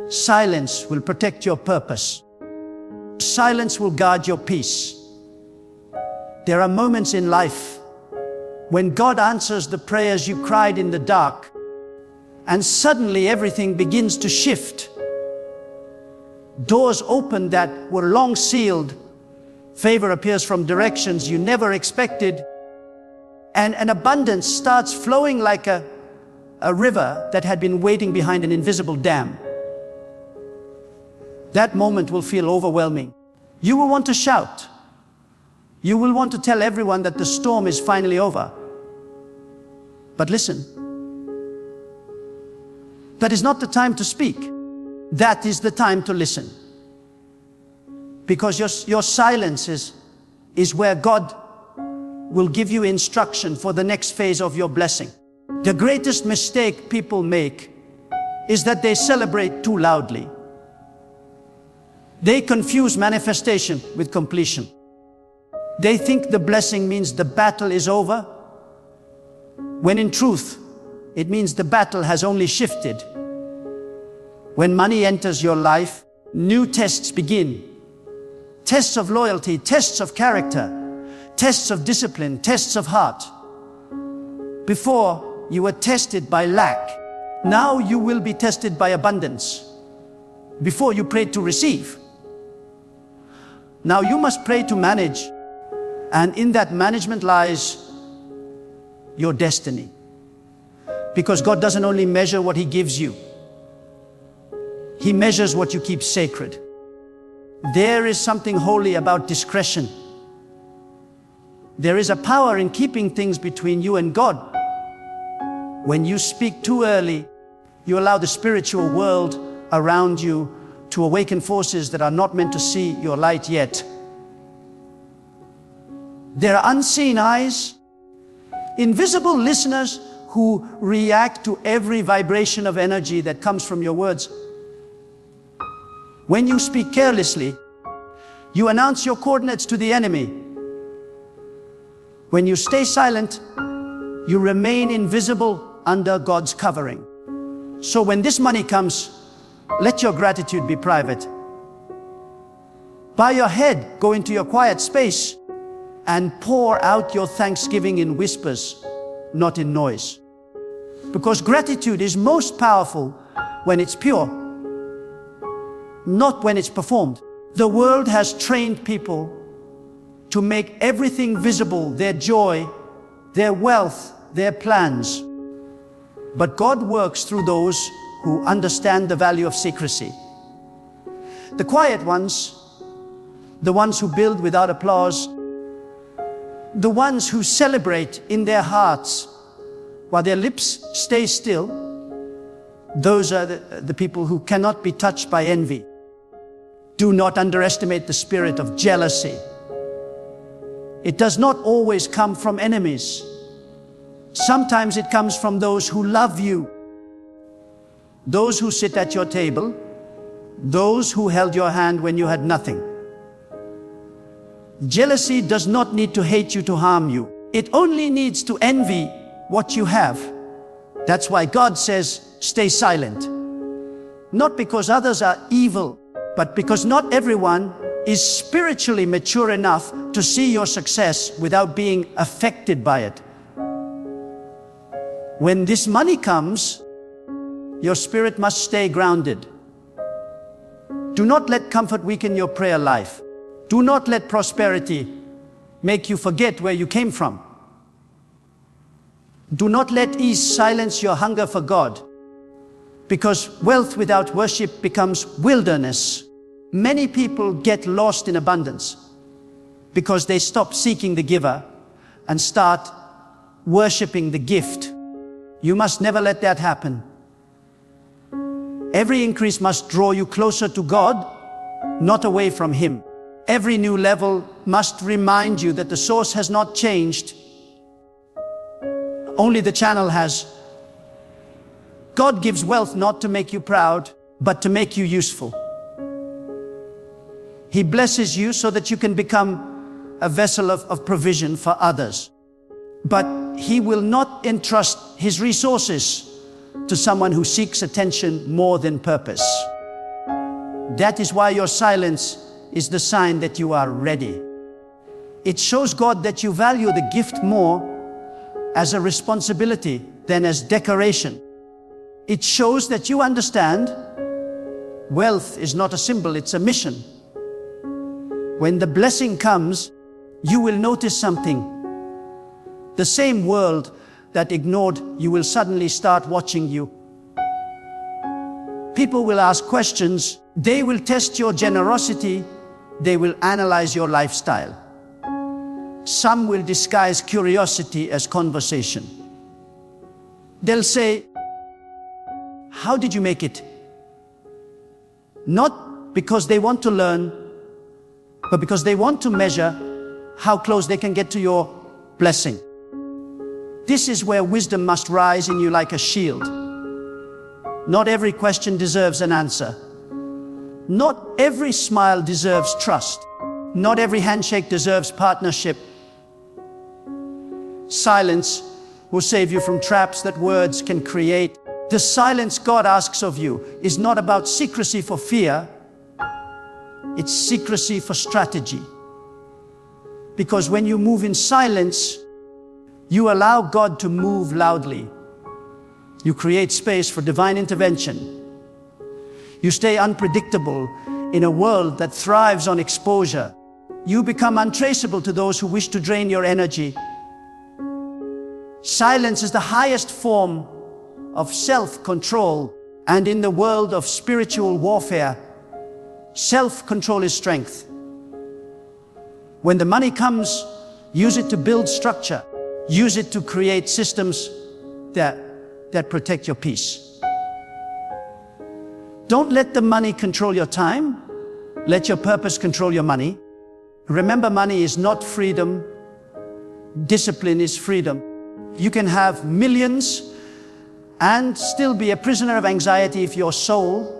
Silence will protect your purpose. Silence will guard your peace. There are moments in life when God answers the prayers you cried in the dark, and suddenly everything begins to shift. Doors open that were long sealed. Favor appears from directions you never expected. And an abundance starts flowing like a a river that had been waiting behind an invisible dam. That moment will feel overwhelming. You will want to shout. You will want to tell everyone that the storm is finally over. But listen, that is not the time to speak. That is the time to listen. Because your silence is where God will give you instruction for the next phase of your blessing. The greatest mistake people make is that they celebrate too loudly. They confuse manifestation with completion. They think the blessing means the battle is over, when in truth, it means the battle has only shifted. When money enters your life, new tests begin. Tests of loyalty, tests of character, tests of discipline, tests of heart. Before, you were tested by lack. Now you will be tested by abundance. Before, you prayed to receive. Now you must pray to manage. And in that management lies your destiny. Because God doesn't only measure what He gives you. He measures what you keep sacred. There is something holy about discretion. There is a power in keeping things between you and God. When you speak too early, you allow the spiritual world around you to awaken forces that are not meant to see your light yet. There are unseen eyes, invisible listeners who react to every vibration of energy that comes from your words. When you speak carelessly, you announce your coordinates to the enemy. When you stay silent, you remain invisible under God's covering. So when this money comes, let your gratitude be private. Bow your head, go into your quiet space, and pour out your thanksgiving in whispers, not in noise. Because gratitude is most powerful when it's pure, not when it's performed. The world has trained people to make everything visible, their joy, their wealth, their plans. But God works through those who understand the value of secrecy. The quiet ones, the ones who build without applause, the ones who celebrate in their hearts while their lips stay still, those are the people who cannot be touched by envy. Do not underestimate the spirit of jealousy. It does not always come from enemies. Sometimes it comes from those who love you, those who sit at your table, those who held your hand when you had nothing. Jealousy does not need to hate you to harm you. It only needs to envy what you have. That's why God says, stay silent. Not because others are evil, but because not everyone is spiritually mature enough to see your success without being affected by it. When this money comes, your spirit must stay grounded. Do not let comfort weaken your prayer life. Do not let prosperity make you forget where you came from. Do not let ease silence your hunger for God, because wealth without worship becomes wilderness. Many people get lost in abundance because they stop seeking the giver and start worshiping the gift. You must never let that happen. Every increase must draw you closer to God, not away from Him. Every new level must remind you that the source has not changed. Only the channel has. God gives wealth not to make you proud, but to make you useful. He blesses you so that you can become a vessel of provision for others. But He will not entrust His resources to someone who seeks attention more than purpose. That is why your silence is the sign that you are ready. It shows God that you value the gift more as a responsibility than as decoration. It shows that you understand wealth is not a symbol, it's a mission. When the blessing comes, you will notice something. The same world that ignored you will suddenly start watching you. People will ask questions. They will test your generosity. They will analyze your lifestyle. Some will disguise curiosity as conversation. They'll say, "How did you make it?" Not because they want to learn, but because they want to measure how close they can get to your blessing. This is where wisdom must rise in you like a shield. Not every question deserves an answer. Not every smile deserves trust. Not every handshake deserves partnership. Silence will save you from traps that words can create. The silence God asks of you is not about secrecy for fear. It's secrecy for strategy. Because when you move in silence, you allow God to move loudly. You create space for divine intervention. You stay unpredictable in a world that thrives on exposure. You become untraceable to those who wish to drain your energy. Silence is the highest form of self-control, and in the world of spiritual warfare, self-control is strength. When the money comes, use it to build structure. Use it to create systems that protect your peace. Don't let the money control your time. Let your purpose control your money. Remember, money is not freedom. Discipline is freedom. You can have millions and still be a prisoner of anxiety if your soul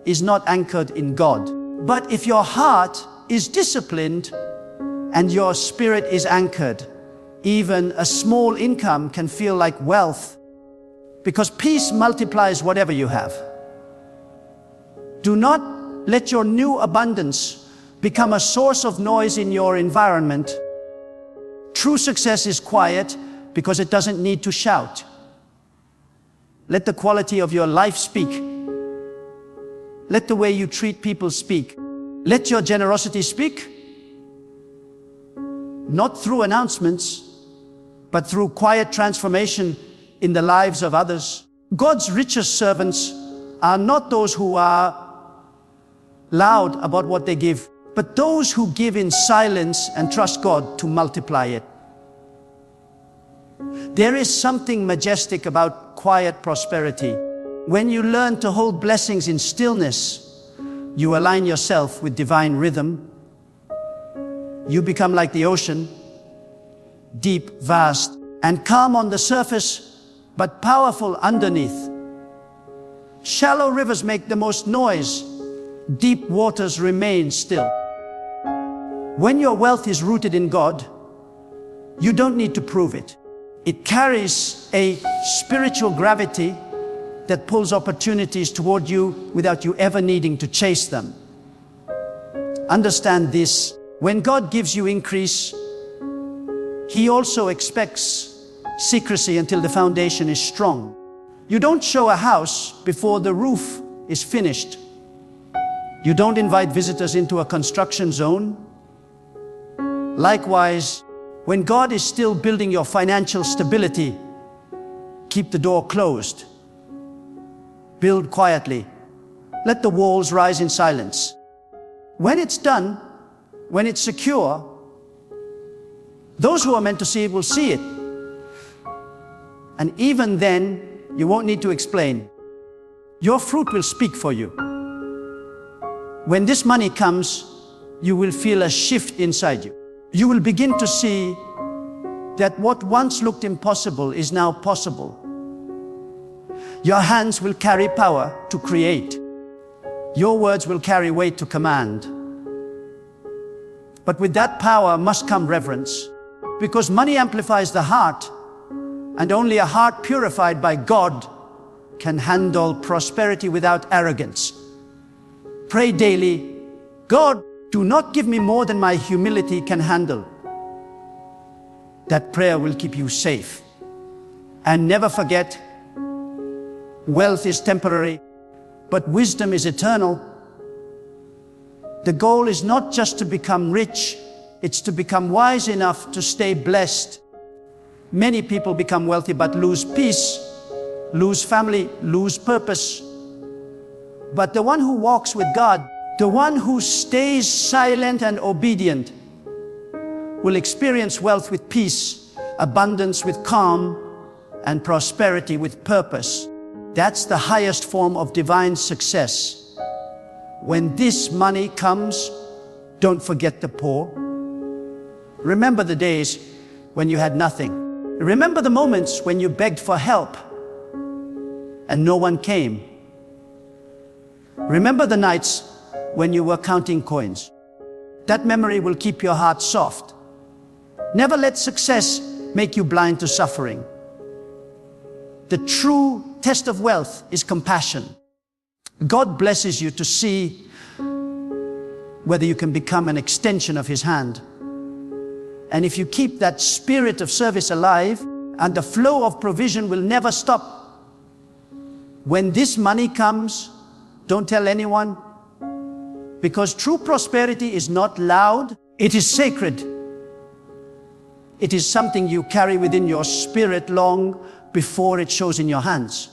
is not anchored in God. But if your heart is disciplined and your spirit is anchored, even a small income can feel like wealth, because peace multiplies whatever you have. Do not let your new abundance become a source of noise in your environment. True success is quiet because it doesn't need to shout. Let the quality of your life speak. Let the way you treat people speak. Let your generosity speak. Not through announcements, but through quiet transformation in the lives of others. God's richest servants are not those who are loud about what they give, but those who give in silence and trust God to multiply it. There is something majestic about quiet prosperity. When you learn to hold blessings in stillness, you align yourself with divine rhythm. You become like the ocean, deep, vast, and calm on the surface, but powerful underneath. Shallow rivers make the most noise. Deep waters remain still. When your wealth is rooted in God, you don't need to prove it. It carries a spiritual gravity that pulls opportunities toward you without you ever needing to chase them. Understand this. When God gives you increase, He also expects secrecy until the foundation is strong. You don't show a house before the roof is finished. You don't invite visitors into a construction zone. Likewise, when God is still building your financial stability, keep the door closed. Build quietly. Let the walls rise in silence. When it's done, when it's secure, those who are meant to see it will see it. And even then, you won't need to explain. Your fruit will speak for you. When this money comes, you will feel a shift inside you. You will begin to see that what once looked impossible is now possible. Your hands will carry power to create. Your words will carry weight to command. But with that power must come reverence, because money amplifies the heart, and only a heart purified by God can handle prosperity without arrogance. Pray daily, God, do not give me more than my humility can handle. That prayer will keep you safe. And never forget, wealth is temporary, but wisdom is eternal. The goal is not just to become rich, it's to become wise enough to stay blessed. Many people become wealthy but lose peace, lose family, lose purpose. But the one who walks with God, the one who stays silent and obedient, will experience wealth with peace, abundance with calm, and prosperity with purpose. That's the highest form of divine success. When this money comes, don't forget the poor. Remember the days when you had nothing. Remember the moments when you begged for help and no one came. Remember the nights when you were counting coins. That memory will keep your heart soft. Never let success make you blind to suffering. The true test of wealth is compassion. God blesses you to see whether you can become an extension of His hand. And if you keep that spirit of service alive, and the flow of provision will never stop. When this money comes, don't tell anyone, because true prosperity is not loud, it is sacred. It is something you carry within your spirit long before it shows in your hands.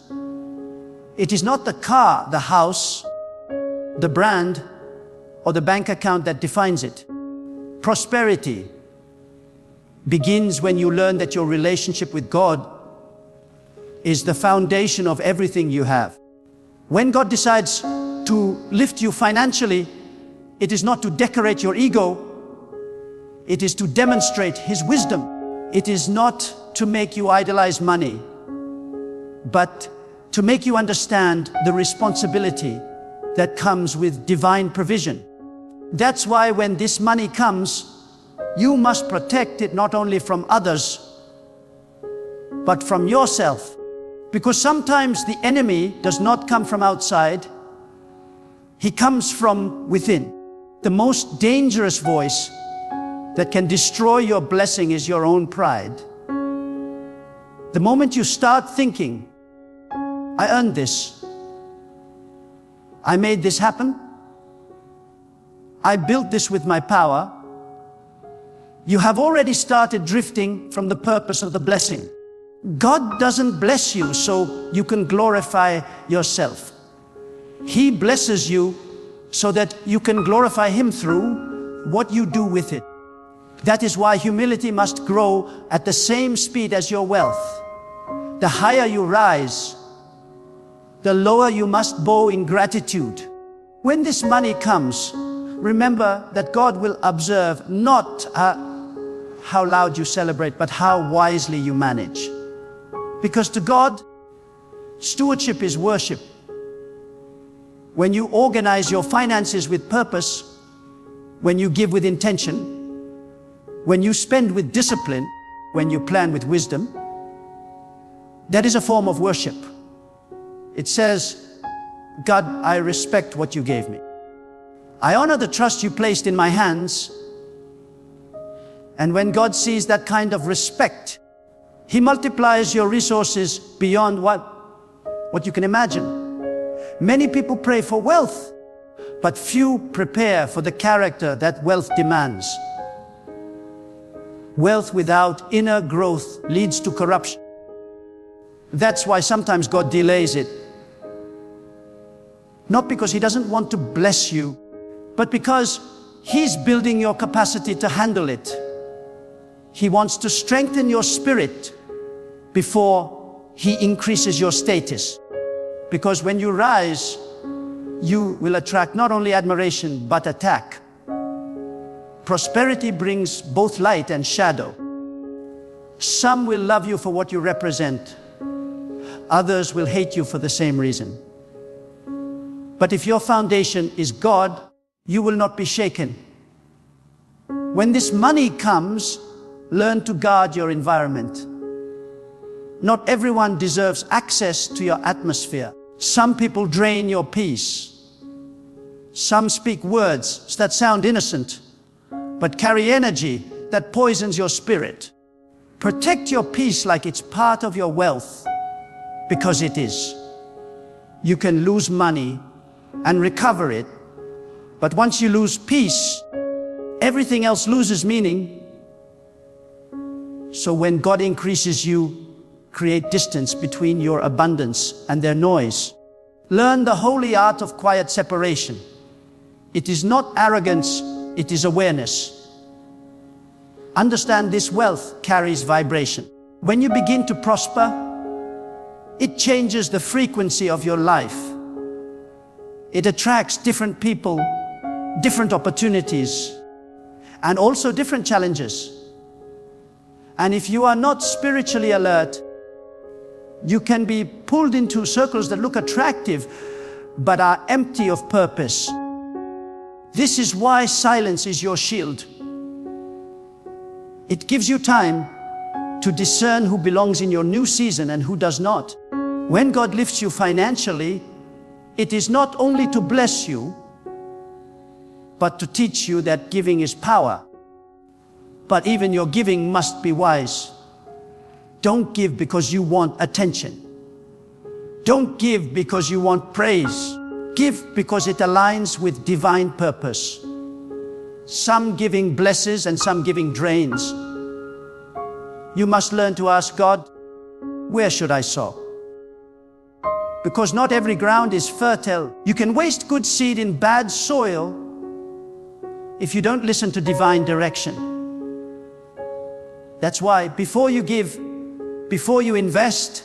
It is not the car, the house, the brand, or the bank account that defines it. Prosperity begins when you learn that your relationship with God is the foundation of everything you have. When God decides to lift you financially, it is not to decorate your ego, it is to demonstrate His wisdom. It is not to make you idolize money, but to make you understand the responsibility that comes with divine provision. That's why when this money comes, you must protect it not only from others, but from yourself. Because sometimes the enemy does not come from outside, he comes from within. The most dangerous voice that can destroy your blessing is your own pride. The moment you start thinking, I earned this, I made this happen, I built this with my power, you have already started drifting from the purpose of the blessing. God doesn't bless you so you can glorify yourself. He blesses you so that you can glorify Him through what you do with it. That is why humility must grow at the same speed as your wealth. The higher you rise, the lower you must bow in gratitude. When this money comes, remember that God will observe not how loud you celebrate, but how wisely you manage. Because to God, stewardship is worship. When you organize your finances with purpose, when you give with intention, when you spend with discipline, when you plan with wisdom, that is a form of worship. It says, God, I respect what you gave me. I honor the trust you placed in my hands. And when God sees that kind of respect, He multiplies your resources beyond what you can imagine. Many people pray for wealth, but few prepare for the character that wealth demands. Wealth without inner growth leads to corruption. That's why sometimes God delays it. Not because He doesn't want to bless you, but because He's building your capacity to handle it. He wants to strengthen your spirit before He increases your status. Because when you rise, you will attract not only admiration, but attack. Prosperity brings both light and shadow. Some will love you for what you represent. Others will hate you for the same reason. But if your foundation is God, you will not be shaken. When this money comes, learn to guard your environment. Not everyone deserves access to your atmosphere. Some people drain your peace. Some speak words that sound innocent, but carry energy that poisons your spirit. Protect your peace like it's part of your wealth, because it is. You can lose money and recover it, but once you lose peace, everything else loses meaning. So when God increases you, create distance between your abundance and their noise. Learn the holy art of quiet separation. It is not arrogance, it is awareness. Understand this: wealth carries vibration. When you begin to prosper, it changes the frequency of your life. It attracts different people, different opportunities, and also different challenges. And if you are not spiritually alert, you can be pulled into circles that look attractive, but are empty of purpose. This is why silence is your shield. It gives you time to discern who belongs in your new season and who does not. When God lifts you financially, it is not only to bless you, but to teach you that giving is power. But even your giving must be wise. Don't give because you want attention. Don't give because you want praise. Give because it aligns with divine purpose. Some giving blesses and some giving drains. You must learn to ask God, where should I sow? Because not every ground is fertile. You can waste good seed in bad soil if you don't listen to divine direction. That's why before you give, before you invest,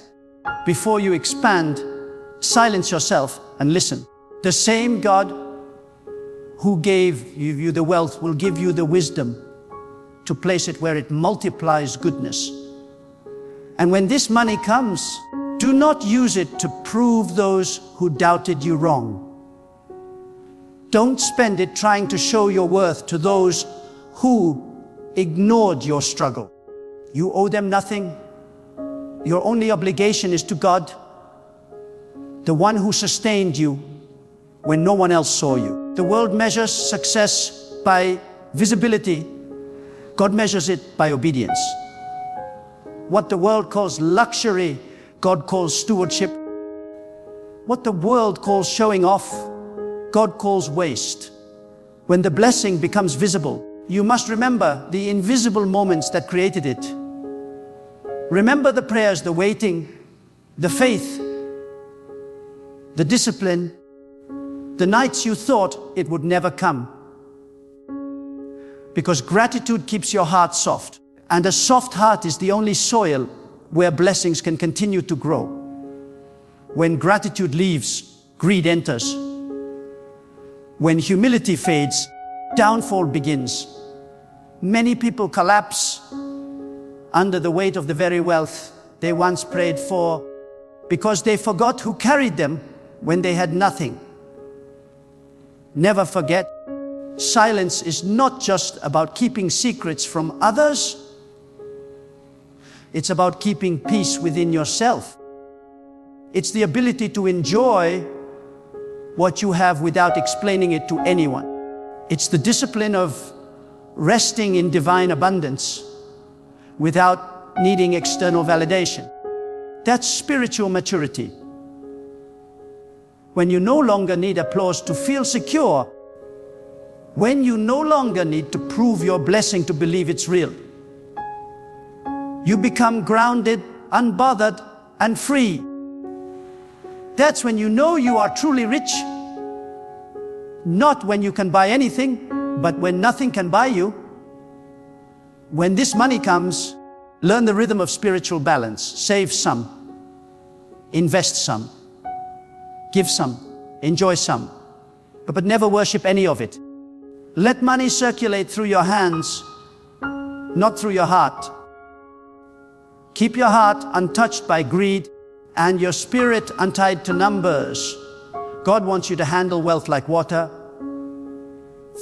before you expand, silence yourself and listen. The same God who gave you the wealth will give you the wisdom to place it where it multiplies goodness. And when this money comes, do not use it to prove those who doubted you wrong. Don't spend it trying to show your worth to those who ignored your struggle. You owe them nothing. Your only obligation is to God, the one who sustained you when no one else saw you. The world measures success by visibility. God measures it by obedience. What the world calls luxury, God calls stewardship. What the world calls showing off, God calls waste. When the blessing becomes visible, you must remember the invisible moments that created it. Remember the prayers, the waiting, the faith, the discipline, the nights you thought it would never come. Because gratitude keeps your heart soft. And a soft heart is the only soil where blessings can continue to grow. When gratitude leaves, greed enters. When humility fades, downfall begins. Many people collapse under the weight of the very wealth they once prayed for because they forgot who carried them when they had nothing. Never forget, silence is not just about keeping secrets from others. It's about keeping peace within yourself. It's the ability to enjoy what you have without explaining it to anyone. It's the discipline of resting in divine abundance without needing external validation. That's spiritual maturity. When you no longer need applause to feel secure, when you no longer need to prove your blessing to believe it's real, you become grounded, unbothered, and free. That's when you know you are truly rich. Not when you can buy anything, but when nothing can buy you. When this money comes, learn the rhythm of spiritual balance. Save some, invest some, give some, enjoy some, but never worship any of it. Let money circulate through your hands, not through your heart. Keep your heart untouched by greed and your spirit untied to numbers. God wants you to handle wealth like water,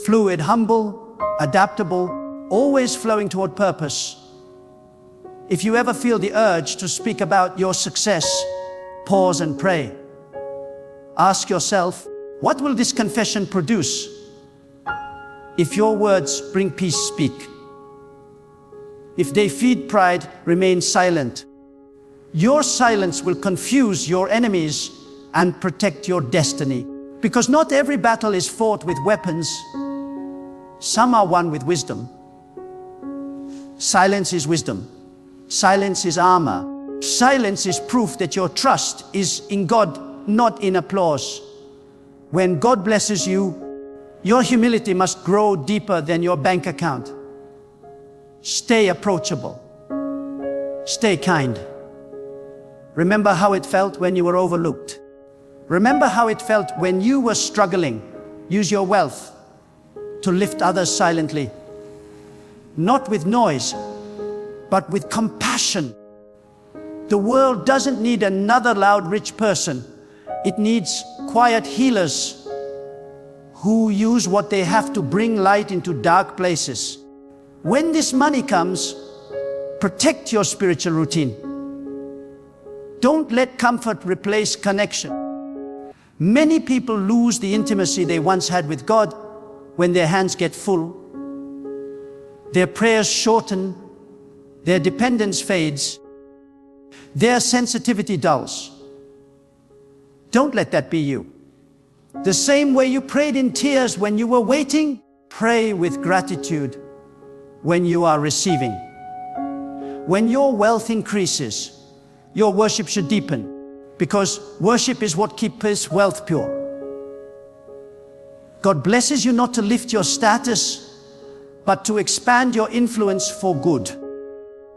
fluid, humble, adaptable, always flowing toward purpose. If you ever feel the urge to speak about your success, pause and pray. Ask yourself, what will this confession produce? If your words bring peace, speak. If they feed pride, remain silent. Your silence will confuse your enemies and protect your destiny. Because not every battle is fought with weapons. Some are won with wisdom. Silence is wisdom. Silence is armor. Silence is proof that your trust is in God, not in applause. When God blesses you, your humility must grow deeper than your bank account. Stay approachable. Stay kind. Remember how it felt when you were overlooked. Remember how it felt when you were struggling. Use your wealth to lift others silently. Not with noise, but with compassion. The world doesn't need another loud rich person. It needs quiet healers who use what they have to bring light into dark places. When this money comes, protect your spiritual routine. Don't let comfort replace connection. Many people lose the intimacy they once had with God when their hands get full. Their prayers shorten, their dependence fades, their sensitivity dulls. Don't let that be you. The same way you prayed in tears when you were waiting, pray with gratitude when you are receiving. When your wealth increases, your worship should deepen, because worship is what keeps wealth pure. God blesses you not to lift your status, but to expand your influence for good.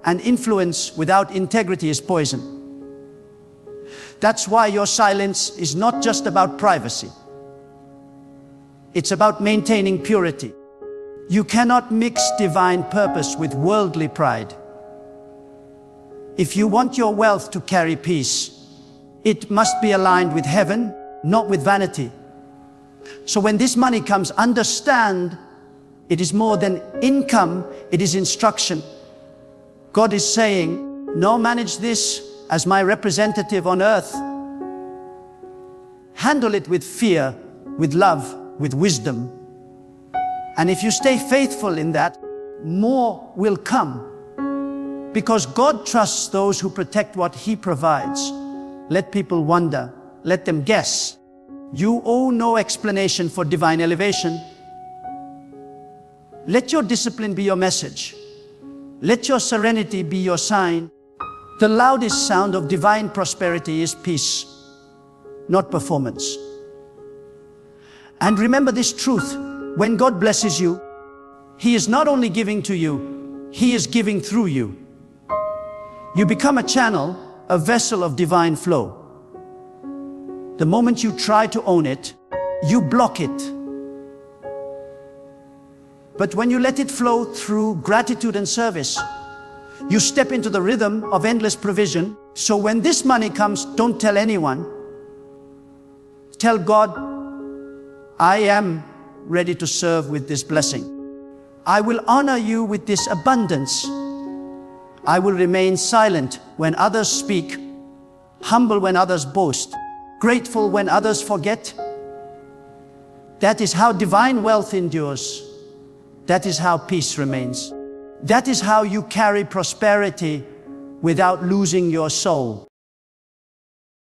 And influence without integrity is poison. That's why your silence is not just about privacy. It's about maintaining purity. You cannot mix divine purpose with worldly pride. If you want your wealth to carry peace, it must be aligned with heaven, not with vanity. So when this money comes, understand it is more than income, it is instruction. God is saying, no, manage this as my representative on earth. Handle it with fear, with love, with wisdom. And if you stay faithful in that, more will come. Because God trusts those who protect what He provides. Let people wonder. Let them guess. You owe no explanation for divine elevation. Let your discipline be your message. Let your serenity be your sign. The loudest sound of divine prosperity is peace, not performance. And remember this truth. When God blesses you, He is not only giving to you, He is giving through you. You become a channel, a vessel of divine flow. The moment you try to own it, you block it. But when you let it flow through gratitude and service, you step into the rhythm of endless provision. So when this money comes, don't tell anyone. Tell God, I am ready to serve with this blessing. I will honor you with this abundance. I will remain silent when others speak, humble when others boast, grateful when others forget. That is how divine wealth endures. That is how peace remains. That is how you carry prosperity without losing your soul.